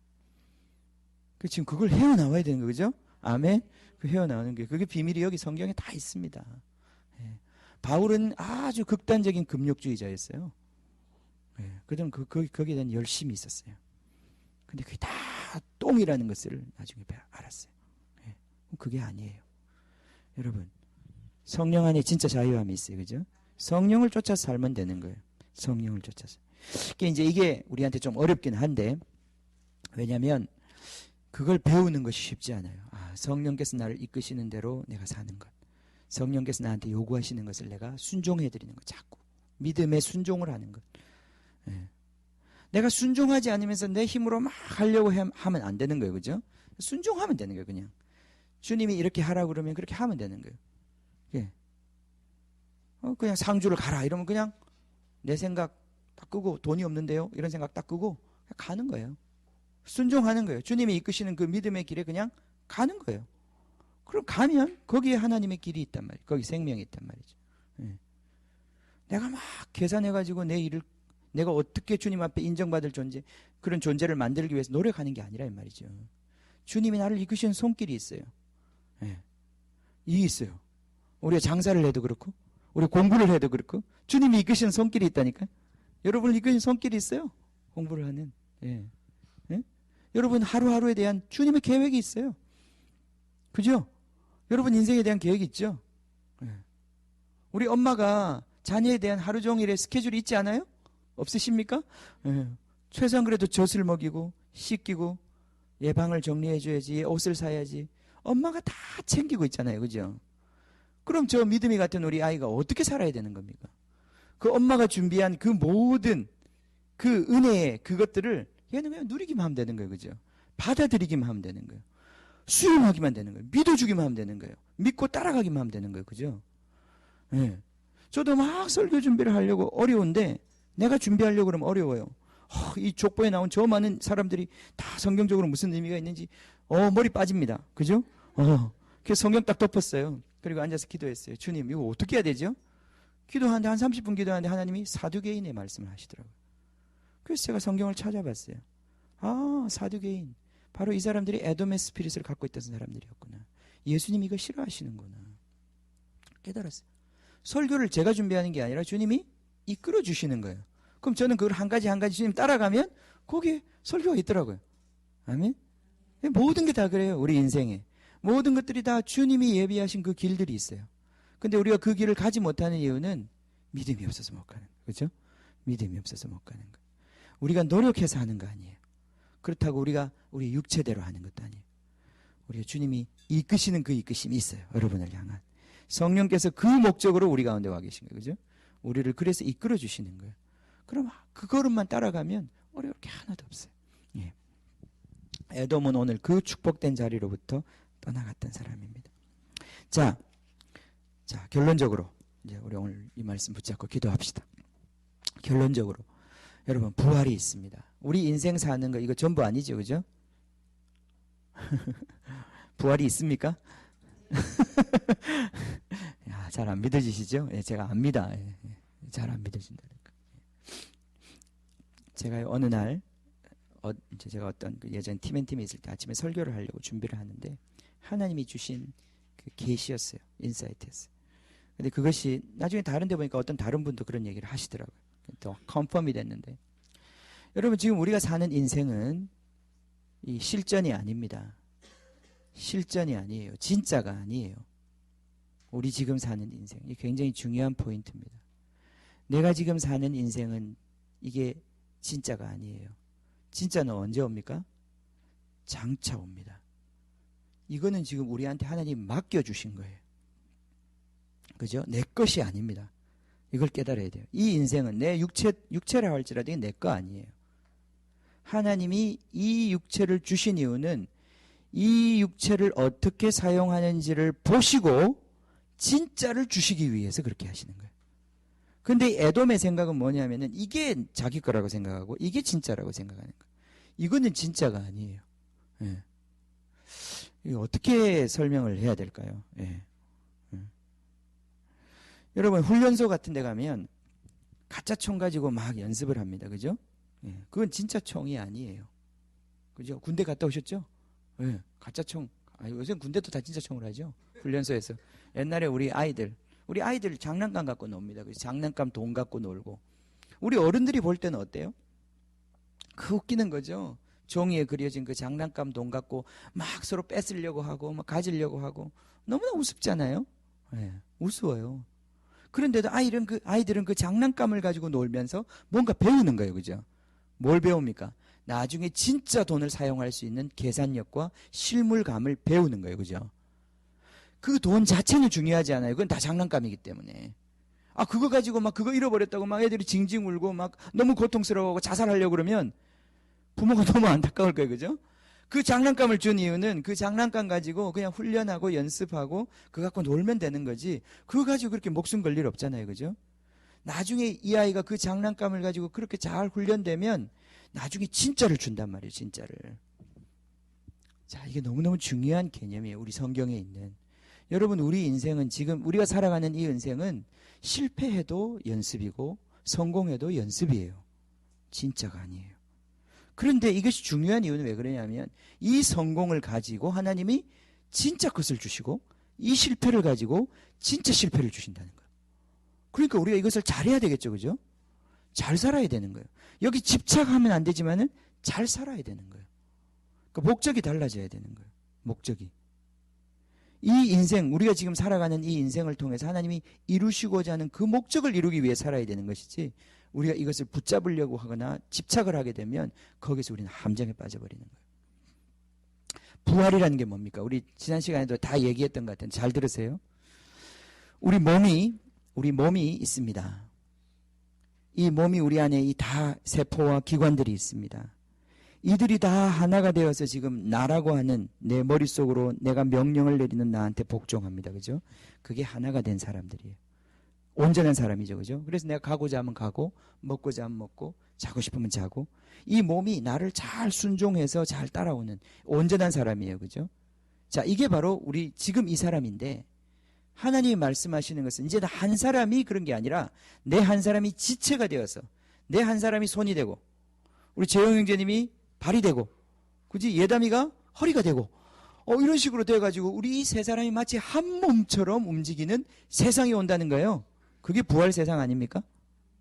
그 지금 그걸 헤어나와야 되는 거죠. 아멘. 그 헤어나오는 게 그게 비밀이 여기 성경에 다 있습니다. 예. 바울은 아주 극단적인 금욕주의자였어요. 예. 그들은 거기에 대한 열심이 있었어요. 근데 그게 다 똥이라는 것을 나중에 알았어요. 예. 그게 아니에요. 여러분, 성령 안에 진짜 자유함이 있어요. 그죠? 성령을 쫓아서 살면 되는 거예요. 성령을 쫓아서. 이게 우리한테 좀 어렵긴 한데, 왜냐면, 그걸 배우는 것이 쉽지 않아요. 성령께서 나를 이끄시는 대로 내가 사는 것. 성령께서 나한테 요구하시는 것을 내가 순종해드리는 것. 자꾸. 믿음에 순종을 하는 것. 예. 내가 순종하지 않으면서 내 힘으로 막 하려고 하면 안 되는 거예요. 그죠? 순종하면 되는 거예요. 그냥. 주님이 이렇게 하라고 그러면 그렇게 하면 되는 거예요. 예. 그냥 상주를 가라. 이러면 그냥 내 생각 딱 끄고 돈이 없는데요. 이런 생각 딱 끄고 그냥 가는 거예요. 순종하는 거예요. 주님이 이끄시는 그 믿음의 길에 그냥 가는 거예요. 그럼 가면 거기에 하나님의 길이 있단 말이에요. 거기 생명이 있단 말이죠. 예. 내가 막 계산해가지고 내 일을 내가 어떻게 주님 앞에 인정받을 존재 그런 존재를 만들기 위해서 노력하는 게 아니라 이 말이죠. 주님이 나를 이끄시는 손길이 있어요. 예. 이게 있어요. 우리가 장사를 해도 그렇고 우리가 공부를 해도 그렇고 주님이 이끄시는 손길이 있다니까. 여러분을 이끄시는 손길이 있어요. 공부를 하는. 예. 예? 여러분 하루하루에 대한 주님의 계획이 있어요. 그죠? 여러분 인생에 대한 계획이 있죠? 예. 우리 엄마가 자녀에 대한 하루 종일의 스케줄이 있지 않아요? 없으십니까? 예. 최소한 그래도 젖을 먹이고 씻기고 얘 방을 정리해줘야지, 얘 옷을 사야지. 엄마가 다 챙기고 있잖아요. 그죠? 그럼 저 믿음이 같은 우리 아이가 어떻게 살아야 되는 겁니까? 그 엄마가 준비한 그 모든 그 은혜의 그것들을 얘는 그냥 누리기만 하면 되는 거예요. 그죠? 받아들이기만 하면 되는 거예요. 수용하기만 되는 거예요. 믿어주기만 하면 되는 거예요. 믿고 따라가기만 하면 되는 거예요. 그죠? 예. 저도 막 설교 준비를 하려고 어려운데 내가 준비하려고 그러면 어려워요. 이 족보에 나온 저 많은 사람들이 다 성경적으로 무슨 의미가 있는지 머리 빠집니다. 그죠? 그래서 성경 딱 덮었어요. 그리고 앉아서 기도했어요. 주님 이거 어떻게 해야 되죠? 기도하는데 한 30분 기도하는데 하나님이 사두개인의 말씀을 하시더라고요. 그래서 제가 성경을 찾아봤어요. 사두개인. 바로 이 사람들이 에돔의 스피릿을 갖고 있던 사람들이었구나. 예수님이 이거 싫어하시는구나. 깨달았어요. 설교를 제가 준비하는 게 아니라 주님이 이끌어 주시는 거예요. 그럼 저는 그걸 한 가지 한 가지 주님 따라가면 거기에 설교가 있더라고요. 아멘? 모든 게 다 그래요. 우리 인생에. 모든 것들이 다 주님이 예비하신 그 길들이 있어요. 근데 우리가 그 길을 가지 못하는 이유는 믿음이 없어서 못 가는 거예요. 그렇죠? 믿음이 없어서 못 가는 거예요. 우리가 노력해서 하는 거 아니에요. 그렇다고 우리가 우리 육체대로 하는 것도 아니에요. 우리가 주님이 이끄시는 그 이끄심이 있어요. 여러분을 향한. 성령께서 그 목적으로 우리 가운데 와 계신 거예요. 그죠? 우리를 그래서 이끌어 주시는 거예요. 그럼 그 걸음만 따라가면 어려울 게 하나도 없어요. 예. 에돔은 오늘 그 축복된 자리로부터 떠나갔던 사람입니다. 자, 결론적으로 이제 우리 오늘 이 말씀 붙잡고 기도합시다. 결론적으로 여러분 부활이 있습니다. 우리 인생 사는 거 이거 전부 아니죠, 그죠? 부활이 있습니까? 잘 안 믿어지시죠? 예, 제가 압니다. 예, 잘 안 믿어진다니까. 제가 어느 날 이제 제가 어떤 예전 팀앤팀에 있을 때 아침에 설교를 하려고 준비를 하는데 하나님이 주신 그 계시였어요. 인사이트였어요. 근데 그것이 나중에 다른 데 보니까 어떤 다른 분도 그런 얘기를 하시더라고요. 또 컨펌이 됐는데 여러분 지금 우리가 사는 인생은 이 실전이 아닙니다. 실전이 아니에요. 진짜가 아니에요. 우리 지금 사는 인생. 이게 굉장히 중요한 포인트입니다. 내가 지금 사는 인생은 이게 진짜가 아니에요. 진짜는 언제 옵니까? 장차 옵니다. 이거는 지금 우리한테 하나님 맡겨주신 거예요. 그죠? 내 것이 아닙니다. 이걸 깨달아야 돼요. 이 인생은 내 육체라 할지라도 이게 내 거 아니에요. 하나님이 이 육체를 주신 이유는 이 육체를 어떻게 사용하는지를 보시고 진짜를 주시기 위해서 그렇게 하시는 거예요. 근데 에돔의 생각은 뭐냐면은 이게 자기 거라고 생각하고 이게 진짜라고 생각하는 거예요. 이거는 진짜가 아니에요. 예. 이거 어떻게 설명을 해야 될까요? 예. 여러분 훈련소 같은 데 가면 가짜 총 가지고 막 연습을 합니다. 그죠? 예. 그건 진짜 총이 아니에요. 그죠? 군대 갔다 오셨죠? 예. 가짜 총. 요새는 군대도 다 진짜 총을 하죠. 훈련소에서. 옛날에 우리 아이들 장난감 갖고 놉니다. 그래서 장난감 돈 갖고 놀고. 우리 어른들이 볼 때는 어때요? 그 웃기는 거죠. 종이에 그려진 그 장난감 돈 갖고 막 서로 뺏으려고 하고 막 가지려고 하고 너무나 우습잖아요. 예. 우스워요. 그런데도 아이들은 그 장난감을 가지고 놀면서 뭔가 배우는 거예요. 그죠? 뭘 배웁니까? 나중에 진짜 돈을 사용할 수 있는 계산력과 실물감을 배우는 거예요. 그죠? 그 돈 자체는 중요하지 않아요. 그건 다 장난감이기 때문에. 그거 가지고 막 그거 잃어버렸다고 막 애들이 징징 울고 막 너무 고통스러워하고 자살하려고 그러면 부모가 너무 안타까울 거예요. 그죠? 그 장난감을 준 이유는 그 장난감 가지고 그냥 훈련하고 연습하고 그거 갖고 놀면 되는 거지. 그거 가지고 그렇게 목숨 걸 일 없잖아요. 그죠? 나중에 이 아이가 그 장난감을 가지고 그렇게 잘 훈련되면 나중에 진짜를 준단 말이에요. 진짜를. 자, 이게 너무너무 중요한 개념이에요. 우리 성경에 있는. 여러분, 우리 인생은 지금 우리가 살아가는 이 인생은 실패해도 연습이고 성공해도 연습이에요. 진짜가 아니에요. 그런데 이것이 중요한 이유는 왜 그러냐면 이 성공을 가지고 하나님이 진짜 것을 주시고 이 실패를 가지고 진짜 실패를 주신다는 거예요. 그러니까 우리가 이것을 잘해야 되겠죠. 그죠? 잘 살아야 되는 거예요. 여기 집착하면 안 되지만은 잘 살아야 되는 거예요. 그러니까 목적이 달라져야 되는 거예요. 목적이. 이 인생, 우리가 지금 살아가는 이 인생을 통해서 하나님이 이루시고자 하는 그 목적을 이루기 위해 살아야 되는 것이지 우리가 이것을 붙잡으려고 하거나 집착을 하게 되면 거기서 우리는 함정에 빠져버리는 거예요. 부활이라는 게 뭡니까? 우리 지난 시간에도 다 얘기했던 것 같은데 잘 들으세요. 우리 몸이 있습니다. 이 몸이 우리 안에 이 다 세포와 기관들이 있습니다. 이들이 다 하나가 되어서 지금 나라고 하는 내 머릿속으로 내가 명령을 내리는 나한테 복종합니다. 그죠? 그게 하나가 된 사람들이에요. 온전한 사람이죠. 그죠? 그래서 내가 가고자 하면 가고 먹고자 하면 먹고 자고 싶으면 자고 이 몸이 나를 잘 순종해서 잘 따라오는 온전한 사람이에요. 그죠? 자, 이게 바로 우리 지금 이 사람인데 하나님이 말씀하시는 것은 이제 한 사람이 그런 게 아니라 내 한 사람이 지체가 되어서 내 한 사람이 손이 되고 우리 재영 형제님이 발이 되고 그지 예담이가 허리가 되고 이런 식으로 돼가지고 우리 이 세 사람이 마치 한 몸처럼 움직이는 세상이 온다는 거예요. 그게 부활 세상 아닙니까?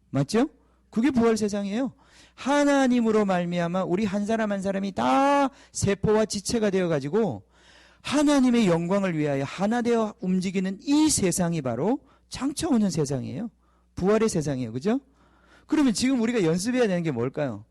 맞죠? 그게 부활 세상이에요. 하나님으로 말미암아 우리 한 사람 한 사람이 다 세포와 지체가 되어가지고 하나님의 영광을 위하여 하나 되어 움직이는 이 세상이 바로 장차 오는 세상이에요. 부활의 세상이에요. 그죠? 그러면 지금 우리가 연습해야 되는 게 뭘까요?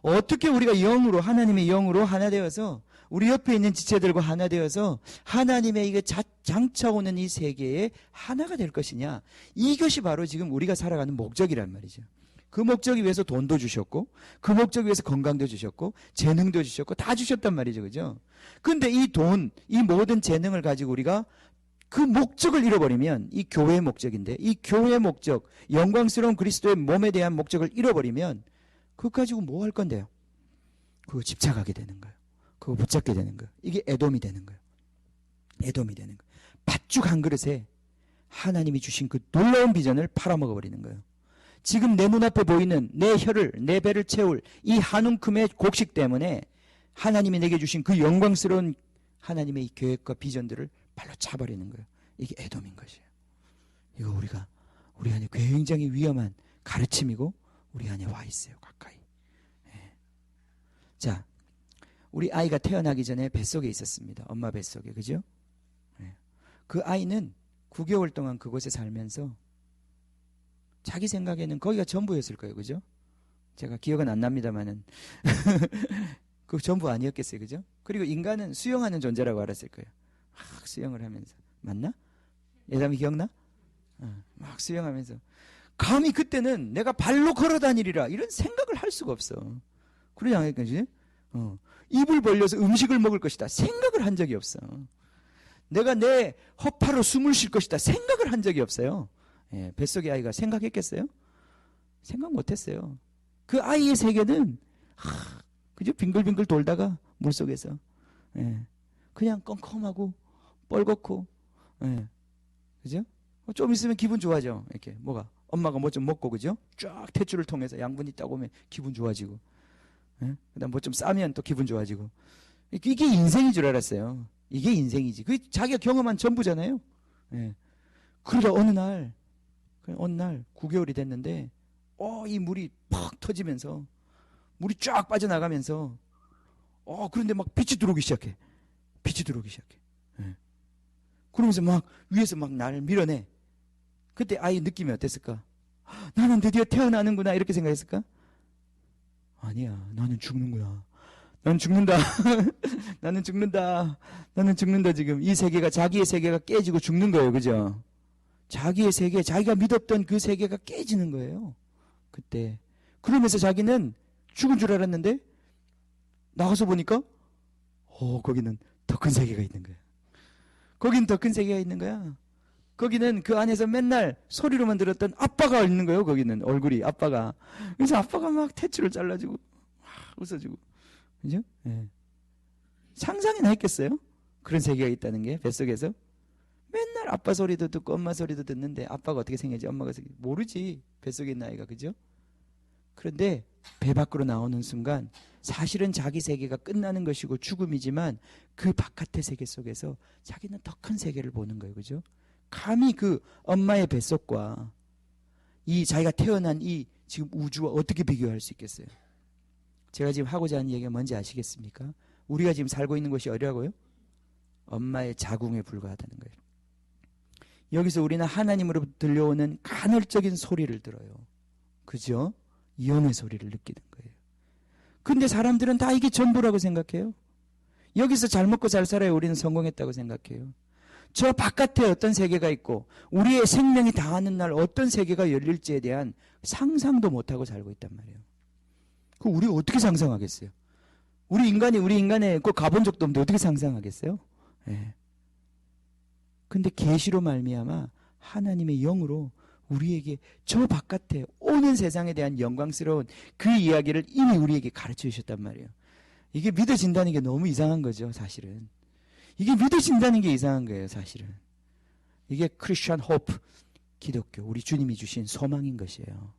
어떻게 우리가 영으로 하나님의 영으로 하나 되어서 우리 옆에 있는 지체들과 하나 되어서 하나님의 이게 장차 오는 이 세계에 하나가 될 것이냐. 이것이 바로 지금 우리가 살아가는 목적이란 말이죠. 그 목적을 위해서 돈도 주셨고 그 목적을 위해서 건강도 주셨고 재능도 주셨고 다 주셨단 말이죠. 그죠? 근데 이 돈, 이 모든 재능을 가지고 우리가 그 목적을 잃어버리면 이 교회의 목적인데 이 교회의 목적, 영광스러운 그리스도의 몸에 대한 목적을 잃어버리면 그거 가지고 뭐 할 건데요? 그거 집착하게 되는 거예요. 그거 붙잡게 되는 거예요. 이게 에돔이 되는 거예요. 에돔이 되는 거예요. 팥죽 한 그릇에 하나님이 주신 그 놀라운 비전을 팔아먹어버리는 거예요. 지금 내 눈앞에 보이는 내 혀를, 내 배를 채울 이 한 움큼의 곡식 때문에 하나님이 내게 주신 그 영광스러운 하나님의 이 계획과 비전들을 발로 차버리는 거예요. 이게 에돔인 것이에요. 이거 우리 안에 굉장히 위험한 가르침이고 우리 안에 와 있어요. 가까이. 예. 자, 우리 아이가 태어나기 전에 뱃속에 있었습니다. 엄마 뱃속에. 그죠? 예. 그 아이는 9개월 동안 그곳에 살면서 자기 생각에는 거기가 전부였을 거예요. 그죠? 제가 기억은 안 납니다만은 그 전부 아니었겠어요. 그죠? 그리고 인간은 수영하는 존재라고 알았을 거예요. 막 수영을 하면서. 맞나? 예담이 기억나? 막 수영하면서 감히 그때는 내가 발로 걸어 다니리라 이런 생각을 할 수가 없어. 그러지 않겠지? 입을 벌려서 음식을 먹을 것이다 생각을 한 적이 없어. 내가 내 허파로 숨을 쉴 것이다 생각을 한 적이 없어요. 예, 뱃속의 아이가 생각했겠어요? 생각 못했어요. 그 아이의 세계는 그저 빙글빙글 돌다가 물속에서 그냥 껌껌하고 뻘겋고 그죠? 좀 있으면 기분 좋아져. 이렇게 뭐가 엄마가 뭐 좀 먹고 그죠? 쫙 탯줄을 통해서 양분이 딱 오면 기분 좋아지고 그다음 뭐 좀 싸면 또 기분 좋아지고 이게 인생인 줄 알았어요. 이게 인생이지. 그게 자기가 경험한 전부잖아요. 그러다 어느 날 9개월이 됐는데 이 물이 팍 터지면서 물이 쫙 빠져나가면서 그런데 막 빛이 들어오기 시작해. 그러면서 막 위에서 막 나를 밀어내. 그때 아이 느낌이 어땠을까? 나는 드디어 태어나는구나 이렇게 생각했을까? 아니야, 나는 죽는구나. 나는 죽는다. 나는 죽는다 지금. 이 세계가 자기의 세계가 깨지고 죽는 거예요. 그죠? 자기의 세계, 자기가 믿었던 그 세계가 깨지는 거예요. 그때. 그러면서 자기는 죽은 줄 알았는데 나가서 보니까 거기는 더 큰 세계가 있는 거야. 거긴 더 큰 세계가 있는 거야. 거기는 그 안에서 맨날 소리로만 들었던 아빠가 있는 거예요. 거기는 얼굴이 아빠가. 그래서 아빠가 막 탯줄을 잘라주고 막 웃어주고. 그죠? 예. 상상이나 했겠어요? 그런 세계가 있다는 게 뱃속에서. 맨날 아빠 소리도 듣고 엄마 소리도 듣는데 아빠가 어떻게 생겼지 엄마가 모르지. 뱃속에 있는 아이가. 그죠? 그런데 배 밖으로 나오는 순간 사실은 자기 세계가 끝나는 것이고 죽음이지만 그 바깥의 세계 속에서 자기는 더 큰 세계를 보는 거예요. 그죠? 감히 그 엄마의 뱃속과 이 자기가 태어난 이 지금 우주와 어떻게 비교할 수 있겠어요? 제가 지금 하고자 하는 얘기가 뭔지 아시겠습니까? 우리가 지금 살고 있는 것이 어디라고요? 엄마의 자궁에 불과하다는 거예요. 여기서 우리는 하나님으로부터 들려오는 간헐적인 소리를 들어요. 그죠? 영의 소리를 느끼는 거예요. 근데 사람들은 다 이게 전부라고 생각해요. 여기서 잘 먹고 잘 살아야 우리는 성공했다고 생각해요. 저 바깥에 어떤 세계가 있고 우리의 생명이 다하는 날 어떤 세계가 열릴지에 대한 상상도 못하고 살고 있단 말이에요. 그 우리 어떻게 상상하겠어요? 우리 인간의 그 가본 적도 없는데 어떻게 상상하겠어요? 근데 계시로 말미암아 하나님의 영으로 우리에게 저 바깥에 오는 세상에 대한 영광스러운 그 이야기를 이미 우리에게 가르쳐 주셨단 말이에요. 이게 믿어진다는 게 너무 이상한 거죠, 사실은. 이게 믿어진다는 게 이상한 거예요, 사실은. 이게 크리스천 호프, 기독교, 우리 주님이 주신 소망인 것이에요.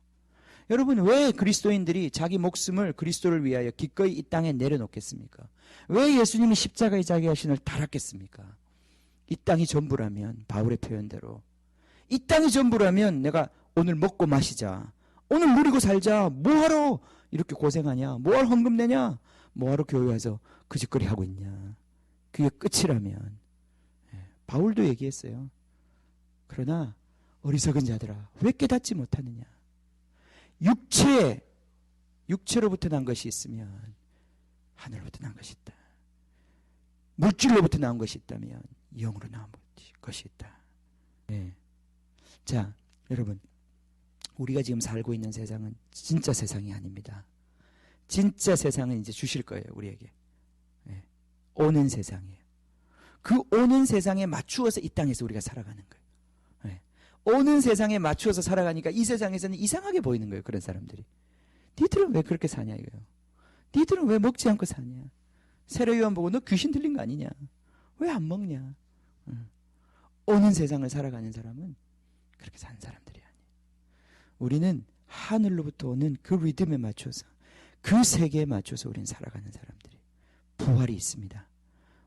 여러분, 왜 그리스도인들이 자기 목숨을 그리스도를 위하여 기꺼이 이 땅에 내려놓겠습니까? 왜 예수님이 십자가에 자기 자신을 달았겠습니까? 이 땅이 전부라면, 바울의 표현대로 이 땅이 전부라면 내가 오늘 먹고 마시자, 오늘 누리고 살자, 뭐하러 이렇게 고생하냐, 뭐하러 헌금 내냐, 뭐하러 교회 와서 그 짓거리 하고 있냐, 그게 끝이라면. 바울도 얘기했어요. 그러나 어리석은 자들아 왜 깨닫지 못하느냐. 육체로부터 난 것이 있으면 하늘로부터 난 것이 있다. 물질로부터 나온 것이 있다면 영으로 나온 것이 있다. 자, 여러분, 우리가 지금 살고 있는 세상은 진짜 세상이 아닙니다. 진짜 세상은 이제 주실 거예요, 우리에게. 오는 세상이에요. 그 오는 세상에 맞추어서 이 땅에서 우리가 살아가는 거예요. 오는 세상에 맞추어서 살아가니까 이 세상에서는 이상하게 보이는 거예요, 그런 사람들이. 니들은 왜 그렇게 사냐 이거예요. 니들은 왜 먹지 않고 사냐. 세례요한 보고 너 귀신 들린 거 아니냐. 왜 안 먹냐. 오는 세상을 살아가는 사람은 그렇게 사는 사람들이 아니에요. 우리는 하늘로부터 오는 그 리듬에 맞춰서 그 세계에 맞춰서 우리는 살아가는 사람들이 부활이 있습니다.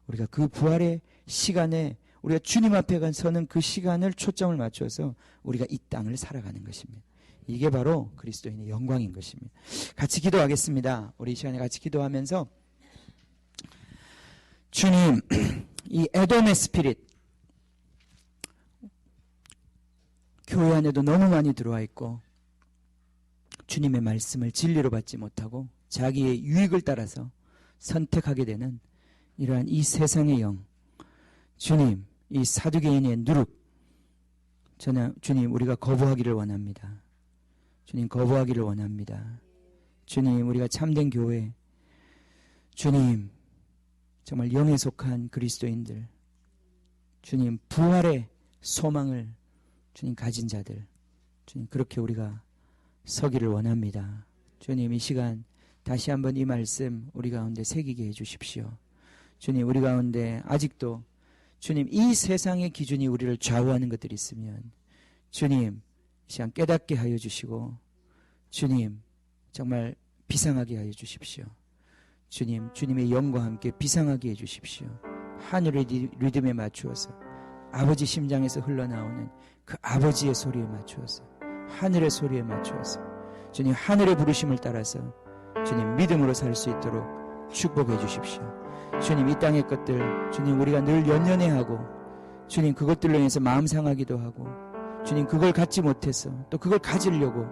우리가 그 부활의 시간에 우리가 주님 앞에 서는 그 시간을 초점을 맞춰서 우리가 이 땅을 살아가는 것입니다. 이게 바로 그리스도인의 영광인 것입니다. 같이 기도하겠습니다. 우리 이 시간에 같이 기도하면서 주님, 이 에돔의 스피릿, 교회 안에도 너무 많이 들어와 있고 주님의 말씀을 진리로 받지 못하고 자기의 유익을 따라서 선택하게 되는 이러한 이 세상의 영, 주님, 이 사두개인의 누룩, 주님, 우리가 거부하기를 원합니다. 주님, 거부하기를 원합니다. 주님, 우리가 참된 교회, 주님, 정말 영에 속한 그리스도인들, 주님, 부활의 소망을 주님 가진 자들, 주님, 그렇게 우리가 서기를 원합니다. 주님, 이 시간 다시 한번 이 말씀 우리 가운데 새기게 해주십시오. 주님, 우리 가운데 아직도 주님, 이 세상의 기준이 우리를 좌우하는 것들이 있으면 주님, 이 시간 깨닫게 하여 주시고 주님, 정말 비상하게 하여 주십시오. 주님, 주님의 영과 함께 비상하게 해주십시오. 하늘의 리듬에 맞추어서 아버지 심장에서 흘러나오는 그 아버지의 소리에 맞추어서 하늘의 소리에 맞추어서 주님, 하늘의 부르심을 따라서 주님, 믿음으로 살 수 있도록 축복해 주십시오. 주님, 이 땅의 것들 주님, 우리가 늘 연연해하고 주님, 그것들로 인해서 마음 상하기도 하고 주님, 그걸 갖지 못해서 또 그걸 가지려고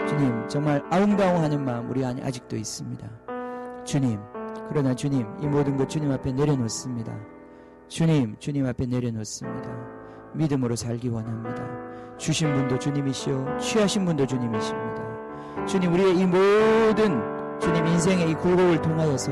주님, 정말 아웅다웅하는 마음 우리 안에 아직도 있습니다. 주님, 그러나 주님, 이 모든 것 주님 앞에 내려놓습니다. 주님, 주님 앞에 내려놓습니다. 믿음으로 살기 원합니다. 주신 분도 주님이시오, 취하신 분도 주님이십니다. 주님, 우리의 이 모든 주님 인생의 이 굴곡을 통하여서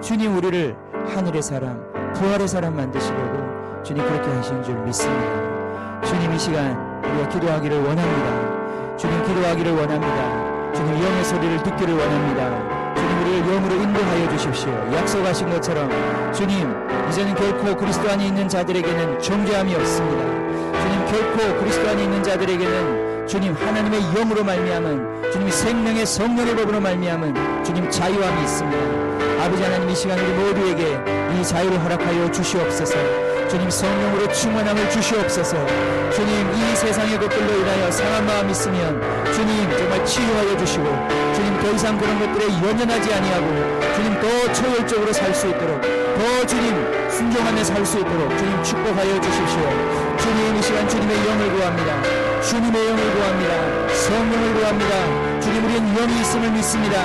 주님, 우리를 하늘의 사람, 부활의 사람 만드시려고 주님 그렇게 하신 줄 믿습니다. 주님, 이 시간 우리가 기도하기를 원합니다. 주님, 기도하기를 원합니다. 주님, 영의 소리를 듣기를 원합니다. 주님, 우리를 영으로 인도하여 주십시오. 약속하신 것처럼 주님, 이제는 결코 그리스도 안에 있는 자들에게는 정죄함이 없습니다. 주님, 결코 그리스도 안에 있는 자들에게는 주님, 하나님의 영으로 말미암은 주님, 생명의 성령의 법으로 말미암은 주님, 자유함이 있습니다. 아버지 하나님, 이 시간 우리 모두에게 이 자유를 허락하여 주시옵소서. 주님, 성령으로 충만함을 주시옵소서. 주님, 이 세상의 것들로 인하여 상한 마음 있으면 주님, 정말 치유하여 주시고 주님, 더 이상 그런 것들에 연연하지 아니하고 주님, 더 초월적으로 살 수 있도록, 더 주님 순종하며 살 수 있도록 주님 축복하여 주십시오. 주님, 이 시간 주님의 영을 구합니다. 주님의 영을 구합니다. 성령을 구합니다. 주님, 우리는 영이 있음을 믿습니다.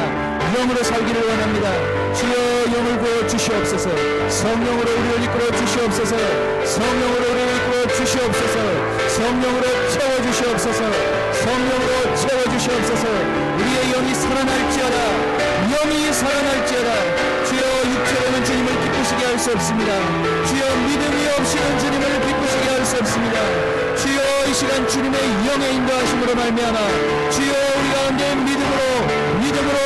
영으로 살기를 원합니다. 주여, 영을 부어 주시옵소서. 성령으로 우리를 이끌어 주시옵소서. 성령으로 우리를 이끌어 주시옵소서. 성령으로 채워 주시옵소서. 성령으로 채워 주시옵소서. 우리의 영이 살아날지어다. 영이 살아날지어다. 주여, 육체로는 주님을 기쁘시게 할 수 없습니다. 주여, 믿음이 없이는 주님을 기쁘시게 할 수 없습니다. 주여, 이 시간 주님의 영의 인도하심으로 말미암아 주여, 우리 가운데 믿음으로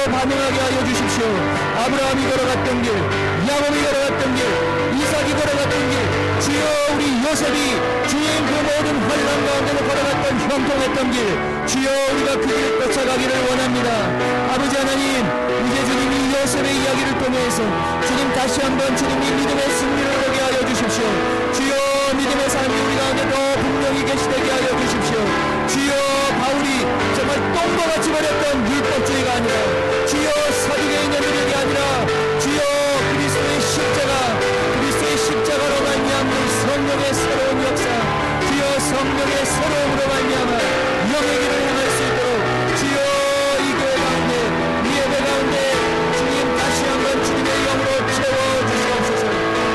반응하게 하여 주십시오. 아브라함이 걸어갔던 길, 야곱이 걸어갔던 길, 이삭이 걸어갔던 길, 주여, 우리 요셉이 주님 그 모든 환난 가운데로 걸어갔던 형통했던 길, 주여, 우리가 그 길 쫓아가기를 원합니다. 아버지 하나님, 이제 주님이 요셉의 이야기를 통해서 주님 다시 한번 주님이 믿음의 승리를 보게 하여 주십시오. 주여, 믿음의 삶이 우리 가운데 더 분명히 계시되게 하여 주십시오. 주여, 바울이 정말 똥과같이 버렸던 율법주의가 아니라 주여, 사두개인의 노력이 아니라 주여, 그리스도의 십자가로 말미암는 성령의 새로운 역사, 주여, 성령의 새로움으로 말미암아 영의 길을 향할 수 있도록 주여, 이 교회 가운데, 이 예배 가운데 주님 다시 한번 주님의 영으로 채워 주시옵소서.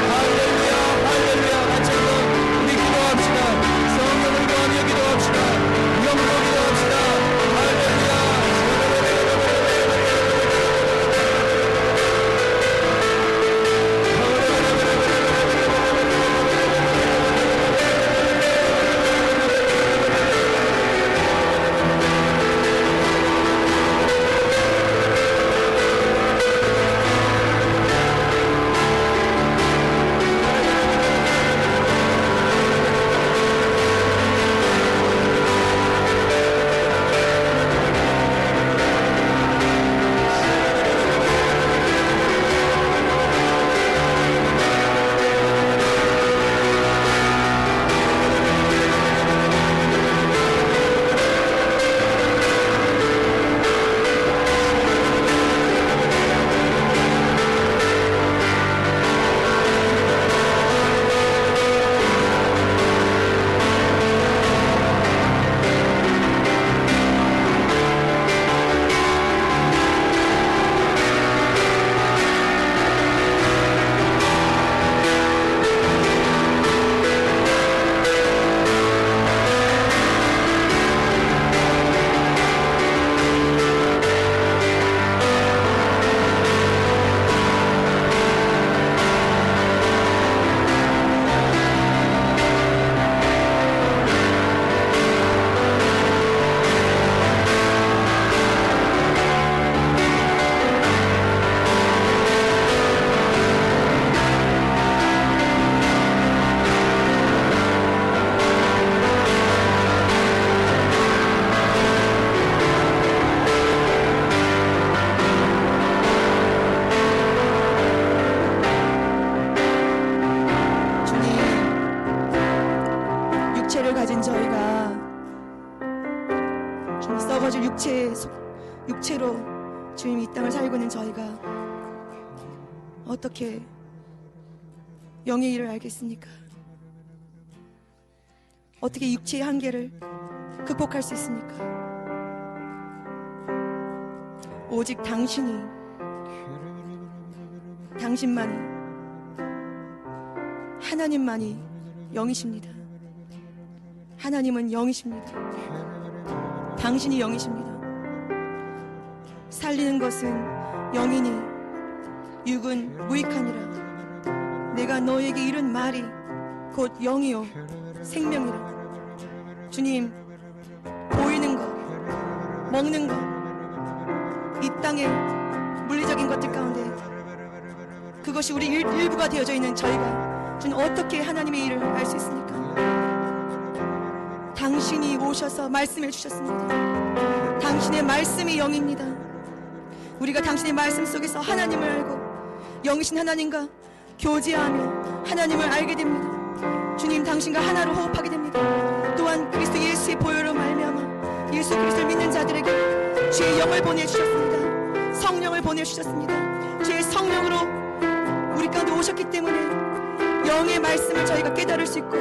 할렐루야, 할렐루야. 같이 주님, 썩어질 육체로 주님 이 땅을 살고 있는 저희가 어떻게 영의 일을 알겠습니까? 어떻게 육체의 한계를 극복할 수 있습니까? 오직 당신만이 하나님만이 영이십니다. 하나님은 영이십니다. 당신이 영이십니다. 살리는 것은 영이니 육은 무익하니라. 내가 너에게 이른 말이 곧 영이요 생명이라. 주님, 보이는 것, 먹는 것, 이 땅의 물리적인 것들 가운데 그것이 우리 일부가 되어져 있는 저희가 주님 어떻게 하나님의 일을 알 수 있습니까? 당신이 오셔서 말씀해 주셨습니다. 당신의 말씀이 영입니다. 우리가 당신의 말씀 속에서 하나님을 알고 영이신 하나님과 교제하며 하나님을 알게 됩니다. 주님, 당신과 하나로 호흡하게 됩니다. 또한 그리스도 예수의 보혈로 말미암아 예수 그리스도를 믿는 자들에게 주의 영을 보내주셨습니다. 성령을 보내주셨습니다. 주의 성령으로 우리 가운데 오셨기 때문에 영의 말씀을 저희가 깨달을 수 있고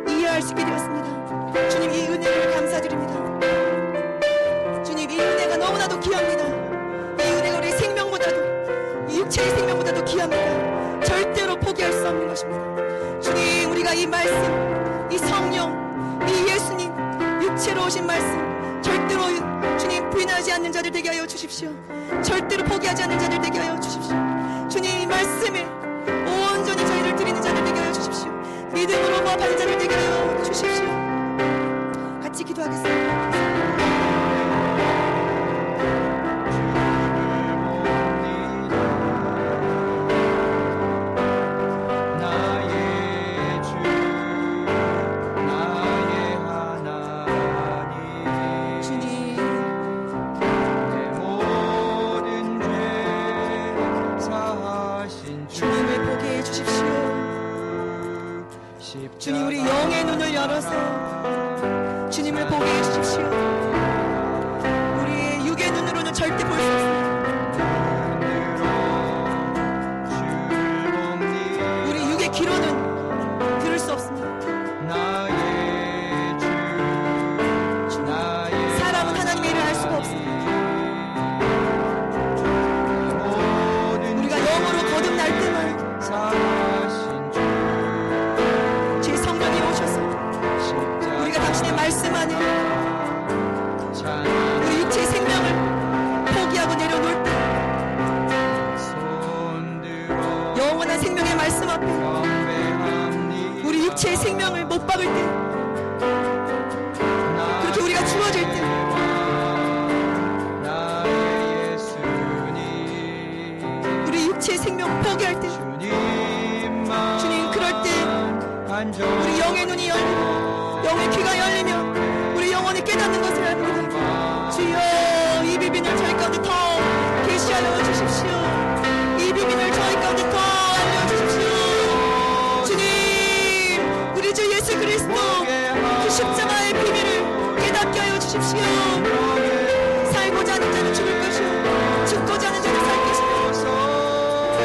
이해할 수 있게 되었습니다. 주님, 이 은혜를 감사드립니다. 주님, 이 은혜가 너무나도 귀합니다. 이 은혜가 우리의 생명보다도, 이 육체의 생명보다도 귀합니다. 절대로 포기할 수 없는 것입니다. 주님, 우리가 이 말씀, 이 성령, 이 예수님, 육체로 오신 말씀 절대로 주님 부인하지 않는 자들 되게 하여 주십시오. 절대로 포기하지 않는 자들 되게 하여 주십시오. 주님, 이 말씀에 온전히 저희를 드리는 자들 되게 하여 주십시오. 믿음으로 호흡하는 자들 되게 하여 주십시오. 같이 기도하겠습니다. 주님, 우리 영의 눈을 열어서 주님을 보게 해주십시오. 우리의 육의 눈으로는 절대 볼 수 없습니다. 우리 육의 귀로는 들을 수 없습니다. 사람은 하나님의 일을 알 수가 없습니다. 우리가 영으로 거듭날 때만 당신의 말씀 안에 우리 육체의 생명을 포기하고 내려놓을 때, 영원한 생명의 말씀 앞에 우리 육체의 생명을 못 박을 때, 그렇게 우리가 주어질 때, 우리 육체의 생명을 포기할 때, 주님, 그럴 때 우리 영의 눈이 열리고 영의 귀가 열리며 우리 영혼이 깨닫는 것을 압니다. 주여, 이 비밀을 저희 가운데 더 계시하여 주십시오. 이 비밀을 저희 가운데 더 알려주십시오. 주님, 우리 주 예수 그리스도 그 십자가의 비밀을 깨닫게 하여 주십시오. 살고자 하는 자는 죽을 것이요 죽고자 하는 자는 살 것이요.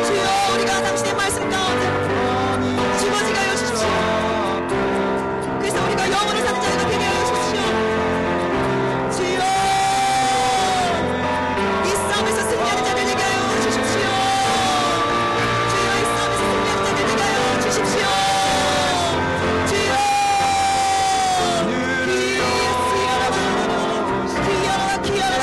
주여, 우리가 당신의 말씀 가운데 죽어지게 하여 주십시오. 우리가 영원히 사는 자가 되게 하여 주십시오. 주여, 이 싸움에서 승리하는 자들 되게 하여 주십시오. 주여, 이 싸움에서 승리하는 자들 되게 하여 주십시오. 주여, 귀여라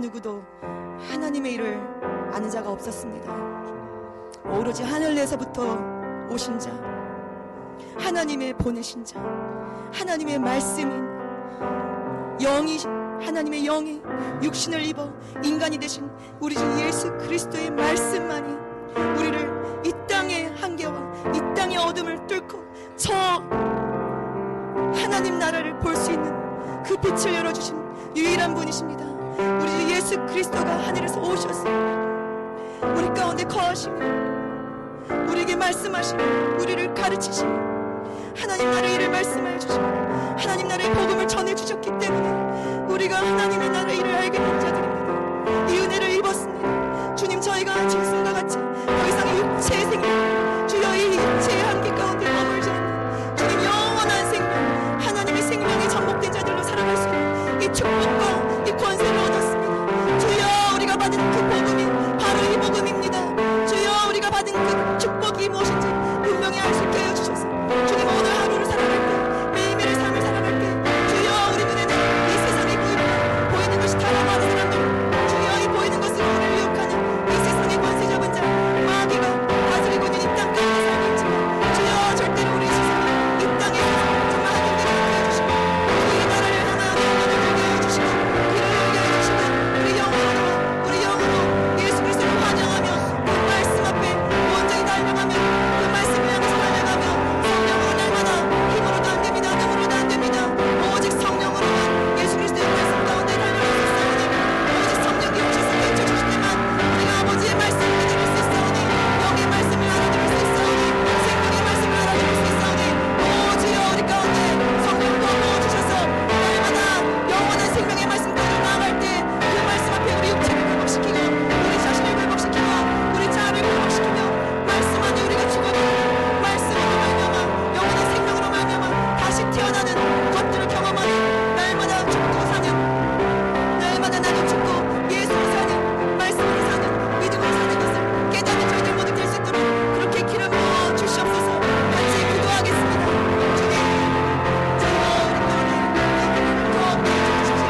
누구도 하나님의 일을 아는 자가 없었습니다. 오로지 하늘에서부터 오신 자, 하나님의 보내신 자, 하나님의 말씀인 영이, 하나님의 영이 육신을 입어 인간이 되신 우리 주 예수 그리스도의 말씀만이 우리를 이 땅의 한계와 이 땅의 어둠을 뚫고 저 하나님 나라를 볼 수 있는 그 빛을 열어주신 유일한 분이십니다. 우리 주 예수 그리스도가 하늘에서 오셔서 우리 가운데 거하시며 우리에게 말씀하시며 우리를 가르치시며 하나님 나라의 일을 말씀하여 주시고 하나님 나라의 복음을 전해주셨기 때문에 우리가 하나님의 나라의 일을 알게 된 자들입니다. 이 은혜를 입었습니다. 주님, 저희가 짐승과 같이 더 이상 육체의 생명, 주여 이 육체의 한계 가운데 머물지 않는 주님 영원한 생명, 하나님의 생명에 접목된 자들로 살아갈 수 있는 이 축복과 이 권세를 얻었습니다. 주여, 우리가 받은 그 복음이 바로 이 복음입니다. 주여, 우리가 받은 그 축복이 무엇인지 분명히 알 수 있게 하여 주셔서 주님, 오늘 하루를 살아갈 때, 매일매일 삶을 살아갈 때 주여, 우리 눈에는 이 세상이 보이는 것이 다양한 사람들, 주여, 이 보이는 것으로 우리를 유혹하는 이 세상의 권세 잡은 자 마귀가 다스리고 있는 이 땅 가운데 살고 있지만 주여, 절대로 우리 시선이 이 땅에 정말 하늘대로 하게 해주시고 주의 나라를 향하여 영혼을 들게 해주시고 길을 열게 해주시고 우리 영으로 예수 그리스도를 환영하며 그 말씀 앞에 온전히 달려가며 그 말씀을 향해서 달려가며 성령으로 날마다 힘으로도 안 됩니다. 눈으로도 안 됩니다. 오직 성령으로만 예수 그리스도의 말씀 가운데 달려갈 수 있사오니 오직 성령이 오셔서 깨쳐 주실 때만 우리가 아버지의 말씀을 들을 수 있사오니 영의 말씀을 알아들을 수 있사오니 생명의 말씀을 알아들을 수 있사오니 오 주여, 우리 가운데 성령 부어주셔서 날마다 영원한 생명의 말씀까지 나아갈 때 그 말씀 앞에 우리 육체를 회복시키고 우리 자신을 회복시키고 우리 자아를 회복시키며 말씀 안에 우리가 죽어도 말씀으로 말미암아 영원한 생명으로 말미암아 다시 태어나는 것들을 경험하니 날마다 죽고 사는, 날마다 나는 죽고 예수를 사는, 말씀으로 사는, 믿음으로 사는 것을 깨닫는 저희들 모두 될 수 있도록 그렇게 기름 부어 주시옵소서. 같이 기도하겠습니다. 주님, 주여, 우리 가운데 이 기름을 더 부어 주십시오.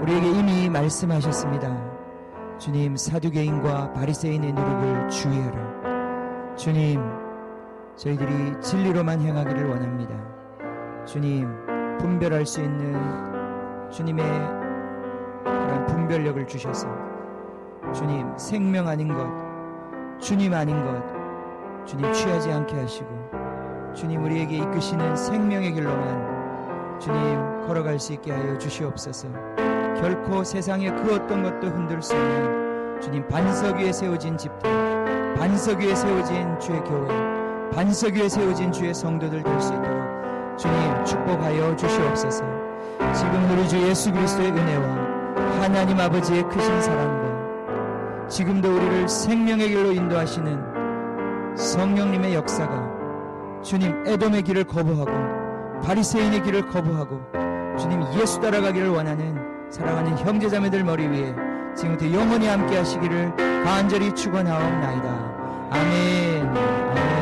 우리에게 이미 말씀하셨습니다. 주님, 사두개인과 바리새인의 누룩을 주의하라. 주님, 저희들이 진리로만 행하기를 원합니다. 주님, 분별할 수 있는 주님의 그런 분별력을 주셔서 주님, 생명 아닌 것, 주님 아닌 것 주님 취하지 않게 하시고 주님, 우리에게 이끄시는 생명의 길로만 주님 걸어갈 수 있게 하여 주시옵소서. 결코 세상의 그 어떤 것도 흔들 수 없는 주님, 반석 위에 세워진 집들, 반석 위에 세워진 주의 교회, 반석 위에 세워진 주의 성도들 될 수 있도록 주님 축복하여 주시옵소서. 지금 우리 주 예수 그리스도의 은혜와 하나님 아버지의 크신 사랑과 지금도 우리를 생명의 길로 인도하시는 성령님의 역사가 주님 에돔의 길을 거부하고 바리새인의 길을 거부하고 주님 예수 따라가기를 원하는 사랑하는 형제자매들 머리 위에 지금부터 영원히 함께 하시기를 간절히 축원하옵나이다. 아멘. 아멘.